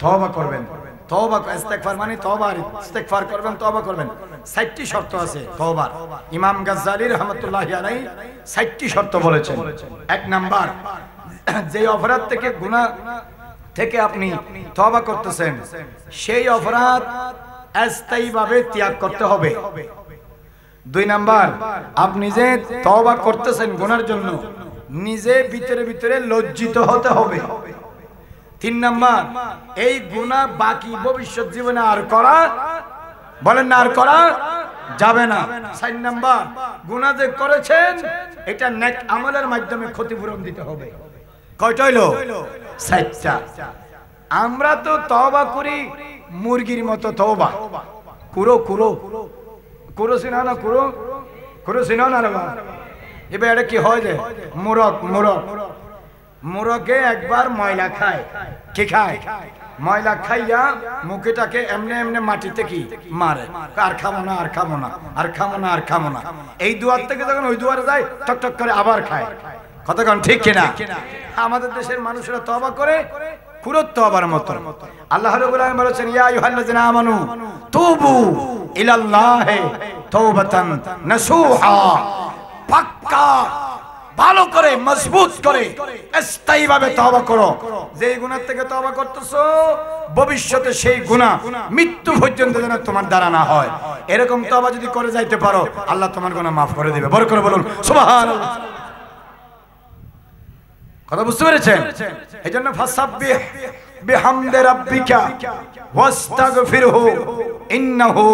তওবা করবেন। তওবা ইস্তেগফার মানে তওবা, ইস্তেগফার করবেন, তওবা করবেন। 60টি শর্ত আছে তওবার। ইমাম গাজ্জালী রাহমাতুল্লাহি আলাইহি 60টি শর্ত বলেছেন। এক নাম্বার, যে অপরাধ থেকে গুনাহ থেকে আপনি তওবা করতেছেন সেই অপরাধ স্থায়ীভাবে ত্যাগ করতে হবে। দুই নাম্বার, আপনি যে তওবা করতেছেন গুনার জন্য নিজে ভিতরে ভিতরে লজ্জিত হতে হবে। তিন নাম্বার, এই গুনাহ বাকি ভবিষ্যৎ জীবনে আর করা, বলেন না, আর করা যাবে না। চার নাম্বার, গুনাহ যে করেছেন এটা নেক আমলের মাধ্যমে ক্ষতিপূরণ দিতে হবে। কয়টা হইলো? 6টা। আমরা তো তওবা করি মুরগির মতো তওবা, কুরো কুরো কুরো সিনা না, কুরো কুরো সিনা না রে বাবা। এবার এটা কি হয় যে মুরগ, মুরগ মুরগে একবার ময়লা খায়, কি খায়? ময়লা খাইয়া মুখেটাকে এমনি এমনি মাটিতে কি মারে, আর খাবো না, আর খাবো না, আর খাবো না, আর খাবো না। এই দুয়ার থেকে যখন ওই দুয়ারে যায় টক টক করে আবার খায়। কতক্ষণ ঠিক কিনা? আমাদের দেশের মানুষেরা তওবা করে কুরত তওবার মতো। আল্লাহ রাব্বুল আলামিন বলেছেন ইয়া আইয়ুহাল্লাযিনা আমানু তুবু ইলাল্লাহি তাওবাতান নাসুহা, পাক্কা ভালো করে মজবুত করে স্থায়ীভাবে তওবা করো। যেই গুনাহ থেকে তওবা করতেছো ভবিষ্যতে সেই গুনাহ মৃত্যু পর্যন্ত যেন তোমার দ্বারা না হয়, এরকম তওবা যদি করে যাইতে পারো আল্লাহ তোমার গুনাহ মাফ করে দিবে। বড় করে বলুন সুবহানাল্লাহ। কথা বুঝতে পেরেছেন? এইজন্য ফাসাব্বিহ বিহামদি রাব্বিকা ওয়াস্তাগফিরহু ইন্নাহু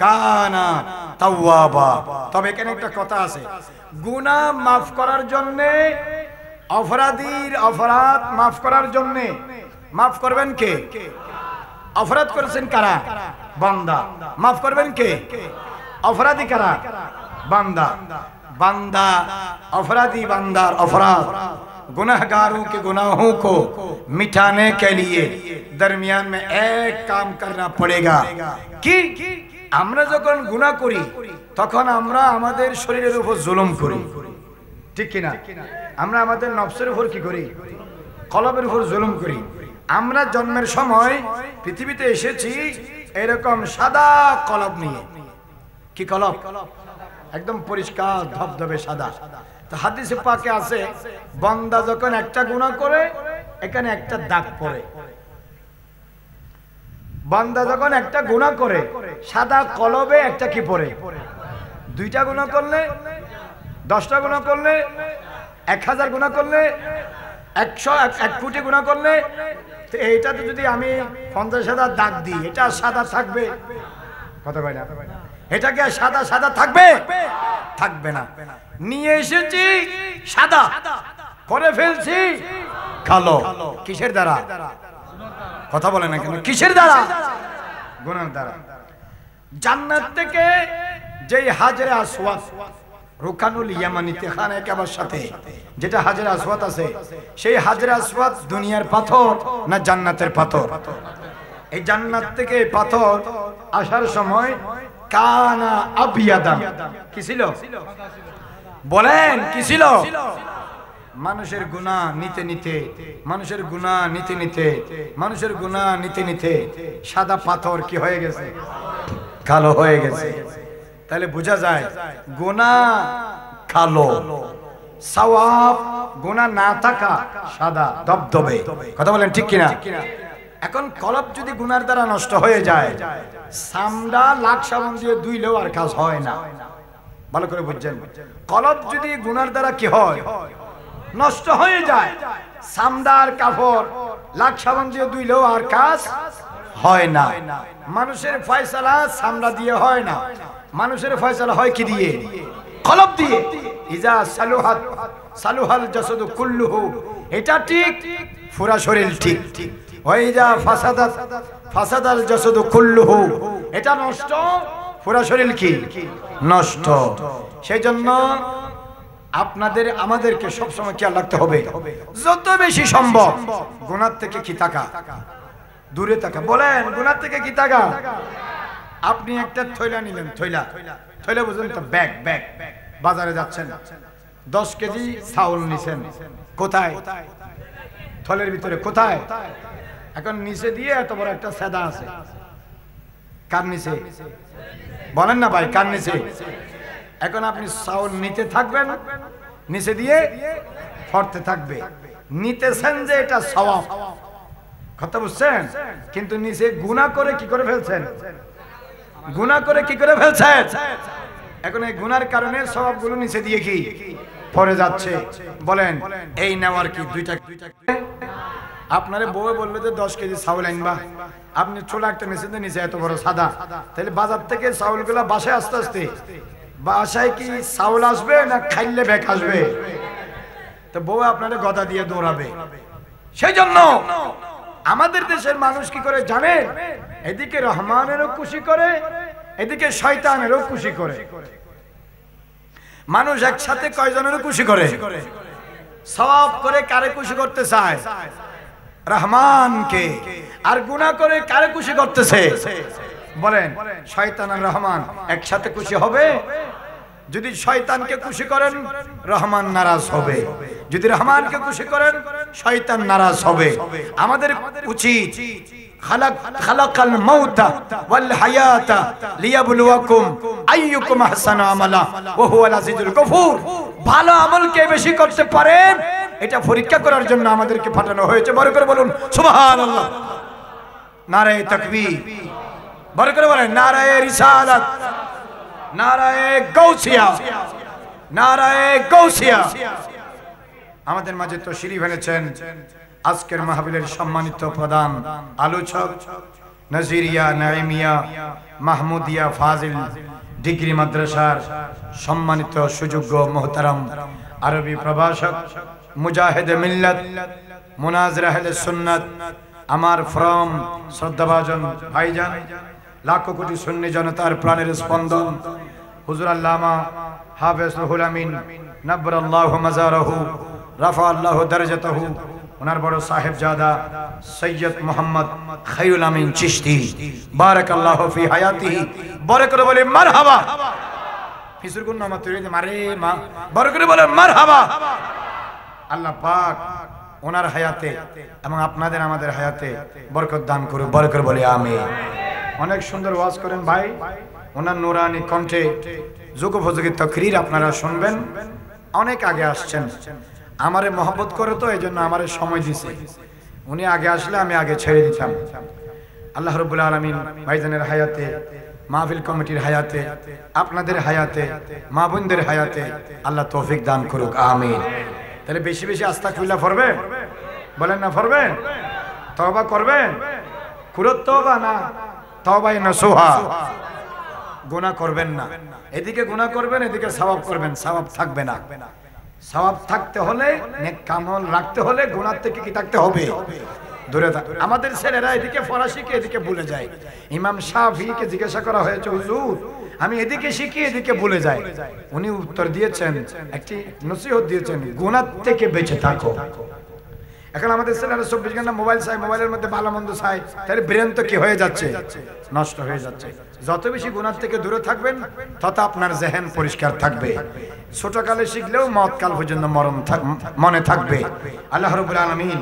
কানা তাওয়াবা। তবে এখানে একটা কথা আছে, গুনাহ মাফ করার জন্য, অপরাধীর অপরাধ মাফ করার জন্য মাফ করবেন কে? অপরাধ করেছেন কারা? বান্দা। মাফ করবেন কে? অপরাধী কারা? বান্দা। बांदा अपराधी बांदार अपराध गुनाहगारों के गुनाहों को मिटाने के लिए दरमियान में एक काम करना पड़ेगा कि আমরা যখন গুনাহ করি তখন আমরা আমাদের শরীরের উপর জুলুম করি, ঠিক কি না? আমরা আমাদের নফসের উপর কি করি? কলবের উপর জুলুম করি। আমরা জন্মের সময় পৃথিবীতে এসেছি এরকম সাদা কলব নিয়ে। কি কলব? একদম পরিষ্কার ধবধবে সাদা। তো হাদিসে পাকে আছে বান্দা যখন একটা গুনাহ করে এখানে একটা দাগ পড়ে। বান্দা যখন একটা গুনাহ করে সাদা কলবে একটা কি পড়ে, দুইটা গুনাহ করলে, 10টা গুনাহ করলে, 1000 গুনাহ করলে, 1 কোটি গুনাহ করলে, তো এইটাতে যদি আমি 50,000 দাগ দিই, এটা সাদা থাকবে? কথা কয় না, এটা কি সাদা সাদা থাকবে? থাকবে না। নিয়ে এসেছি সাদা, করে ফেলছি কালো। কিসের দ্বারা? কথা বলে না কেন? কিসের দ্বারা? গুনার দ্বারা। জান্নাত থেকে যেই হাজরে আসওয়াদ রুকানুল ইয়ামানিতে খানে কাবার সাথে যেটা হাজরে আসওয়াদ আছে, সেই হাজরে আসওয়াদ দুনিয়ার পাথর না জান্নাতের পাথর? এই জান্নাত থেকে পাথর আসার সময় কানা আবিয়াদান কি ছিল? বলেন কি ছিল? মানুষের গুনাহ নিতে নিতে, মানুষের গুনাহ নিতে নিতে, মানুষের গুনাহ নিতে নিতে সাদা পাথর কি হয়ে গেছে? কালো হয়ে গেছে। তাহলে বোঝা যায় গুনাহ কালো, সওয়াব গুনাহ না থাকা সাদা ধবধবে। কথা বলেন ঠিক কিনা? এখন কলব যদি গুনার দ্বারা নষ্ট হয়ে যায়, সামডা লাখ সাবান দিয়ে ধুইলেও আর কাজ হয় না। ভালো করে বুঝছেন? কলব যদি গুনার দ্বারা কি হয়? নষ্ট হয়ে যায়, সামদার কাপড় লাখ সাবান দিয়ে ধুইলেও আর কাজ হয় না। মানুষের ফয়সালা সামরা দিয়ে হয় না, মানুষের ফয়সালা হয় কি দিয়ে? কলব দিয়ে। ইজা সালুহাত সালুহাল জাসাদু কুল্লুহু, এটা ঠিক, পুরা শরীর ঠিক। ওয়াইজা ফাসাদাত ফাসাদাল জাসাদু কুল্লুহু, এটা নষ্ট, পুরা শরীর কি নষ্ট। সেই জন্য আপনাদের আমাদেরকে সবসময় খেয়াল রাখতে হবে, যত বেশি সম্ভব গুনাহ থেকে কি থাকা, দূরে থাকা। বলেন গুনাহ থেকে কি থাকা? আপনি একটা থৈলা নিলেন, থৈলা থৈলা বুঝলেন তো, ব্যাগ ব্যাগ, বাজারে যাচ্ছেন, 10 কেজি চাউল নিছেন, কোথায়? থলের ভিতরে। কোথায়? এখন নিচে দিয়ে এত বড় একটা সেদা আছে, কার নিচে? বলেন না ভাই, কার নিচে? এখন আপনি চাউল নিতে থাকবেন, নিচে দিয়ে ফরতে থাকবে, নিতেছেন যে এটা সওয়াব। কথা বুঝছেন? কিন্তু নিচে গুনাহ করে কি করে ফেলছেন? গুনাহ করে কি করে ফেলছেন? এখন এই গুনার কারণে সওয়াবগুলো নিচে দিয়ে কি পড়ে যাচ্ছে। বলেন এই নেওয়ার কি দুইটা? আপনারে বউ বললো যে 10 কেজি চাউল আনবা, আপনি ছোলা একটা মেশিন নিচে এত বড় সাদা, তাহলে বাজার থেকে চাউলগুলো বাসায় আস্তে আস্তে, বাসায় কি চাউল আসবে না খাইলে ব্যাগ আসবে? তো বউ আপনারে গদা দিয়ে দৌড়াবে। সেই জন্য আমাদের দেশের মানুষ কি করে জানেন? এদিকে রহমানেরও খুশি করে, এদিকে শয়তানেরও খুশি করে। মানুষ একসাথে কয়জনেরও খুশি করে? সওয়াব করে কারে খুশি করতে চায়? রহমানকে। আর গুনাহ করে কারে খুশি করতেছে? বলেন শয়তান আর রহমান একসাথে খুশি হবে? যদি শয়তানকে খুশি করেন রহমান নারাজ হবে, যদি রহমানকে খুশি করেন শয়তান নারাজ হবে। আমাদের উচিত খালাকাল মাউতা ওয়াল হায়াতা লিয়াবলুয়াকুম আইয়ুকুম আহসানু আমালা ওয়া হুয়াল আজিজুল গফুর। ভালো আমল কে বেশি করতে পারেন এটা পরীক্ষা করার জন্য আমাদেরকে পাঠানো হয়েছে। বড় করে বলুন সুবহানাল্লাহ। নারে তাকবীর। বড় করে বলেন নারায়ে রিসালাত, নারায়ে গাউসিয়া, নারায়ে গাউসিয়া। আমাদের মাঝে তো শরীফ এনেছেন আজকের মাহফিলের সম্মানিত প্রধান আলোচক, নজিরিয়া নাইমিয়া মাহমুদিয়া ফাজিল ডিগ্রি মাদ্রাসার সম্মানিত সুযোগ্য মোহতারাম আরবি প্রভাষক, মুজাহিদে মিল্লাত, মুনাজির আহলে সুন্নাত, আমার ফ্রম শ্রদ্ধাভাজন ভাইজান, লাখো কোটি সুন্নি জনতার প্রাণের স্পন্দন হুজুর আল্লামা হাফেজ রুহুল আমিন নব্বরাল্লাহু মাজারাহু রাফা আল্লাহু দারজাতাহু, ওনার বড় সাহেবজাদা সৈয়দ মোহাম্মদ খায়রুল আমিন চিশতি বারাকাল্লাহু ফি হায়াতিহি। বড় করে বলে মারহাবা। ফিসুর গুণ নামা তৈরি মারে মা, বড় করে বলে মারহাবা। আল্লাহ পাক ওনার হায়াতে এবং আপনাদের আমাদের হায়াতে বরকত দান করুন। বড় করে বলে আমিন। অনেক সুন্দর ওয়াজ করেন ভাই, ওনার নুরানি কণ্ঠে যুগোপযোগী তাকরীর আপনারা শুনবেন। অনেক আগে আসছেন, আমারে মহব্বত করে তো এই জন্য আমারে সময় দিছে। উনি আগে আসলে আমি আগে ছেড়ে দিতাম। আল্লাহ রাব্বুল আলামিন ভাইজানের হায়াতে, মাহফিল কমিটির হায়াতে, আপনাদের হায়াতে, মা বোনদের হায়াতে আল্লাহ তৌফিক দান করুক, আমিন। তাহলে বেশি বেশি আস্তাগফিরুল্লাহ পড়বেন, বলেন না পড়বেন? তওবা করবেন, কুরত তওবা না, তওবায়ে নসুহা। গুনাহ করবেন না, এদিকে গুনাহ করবেন, এদিকে সওয়াব করবেন, সওয়াব থাকবে না। সওয়াব থাকতে হলে, নেক আমল রাখতে হলে গুনাহ থেকে কি থাকতে হবে? দূরে থাক। আমাদের ছেলেরা এদিকে ফরাসিকে এদিকে ভুলে যায়। ইমাম শাফিঈকে জিজ্ঞাসা করা হয়েছে, হুজুর আমি এদিকে শিখি এদিকে ভুলে যাই। উনি উত্তর দিয়েছেন, একটি নসিহত দিয়েছেন, গুনাহ থেকে বেঁচে থাকো। এখন আমাদের ছেলেরা 24 ঘন্টা মোবাইল চাই, মোবাইলের মধ্যে ভালো মন্দ চাই, তাহলে ব্রেন তো কি হয়ে যাচ্ছে? নষ্ট হয়ে যাচ্ছে। যত বেশি গুনাহ থেকে দূরে থাকবেন তত আপনার জেহেন পরিষ্কার থাকবে। ছোটকালে শিখলেও মতকাল পর্যন্ত মনে থাকবে। আল্লাহ রাব্বুল আলামিন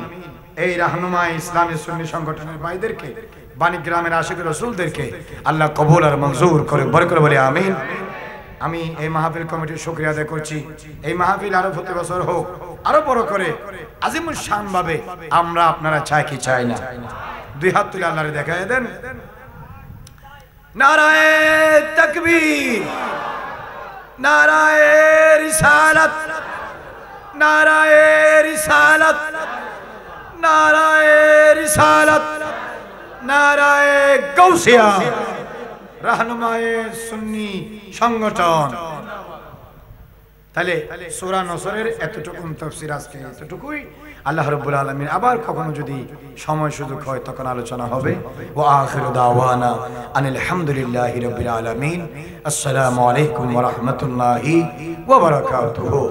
এই রাহনুমা ইসলামী সুন্নি সংগঠনের ভাইদেরকে, বাণীগ্রামের আশিক রাসূলদেরকে আল্লাহ কবুল আর মঞ্জুর করে বরকত বলে আমিন। আমি এই মাহফিল কমিটির শুকরিয়া আদায় করছি। এই মাহফিল আরো প্রতি বছর হোক, আরো বড় করে আজিমুল শান ভাবে আমরা আপনারা চাই কি চাই না? দুই হাত তুলে আল্লাহরে দেখায় দেন। নারায়ে তাকবীর, নারায়ে রিসালাত, নারায়ে রিসালাত, নারায়ে রিসালাত, নারায়ে গাউসিয়া, রাহনুমায়ে সুন্নি সংগঠন। তাহলে সূরা নসরের এতটুকু তাফসীর আজকে এতটুকুই। আল্লাহ রাব্বুল আলামিন আবার কখনো যদি সময় সুযোগ হয় তখন আলোচনা হবে। ওয়া আখিরু দাওয়ানা আনিল হামদুলিল্লাহি রাব্বিল আলামিন। আসসালামু আলাইকুম ওয়া রাহমাতুল্লাহি ওয়া বারাকাতুহু।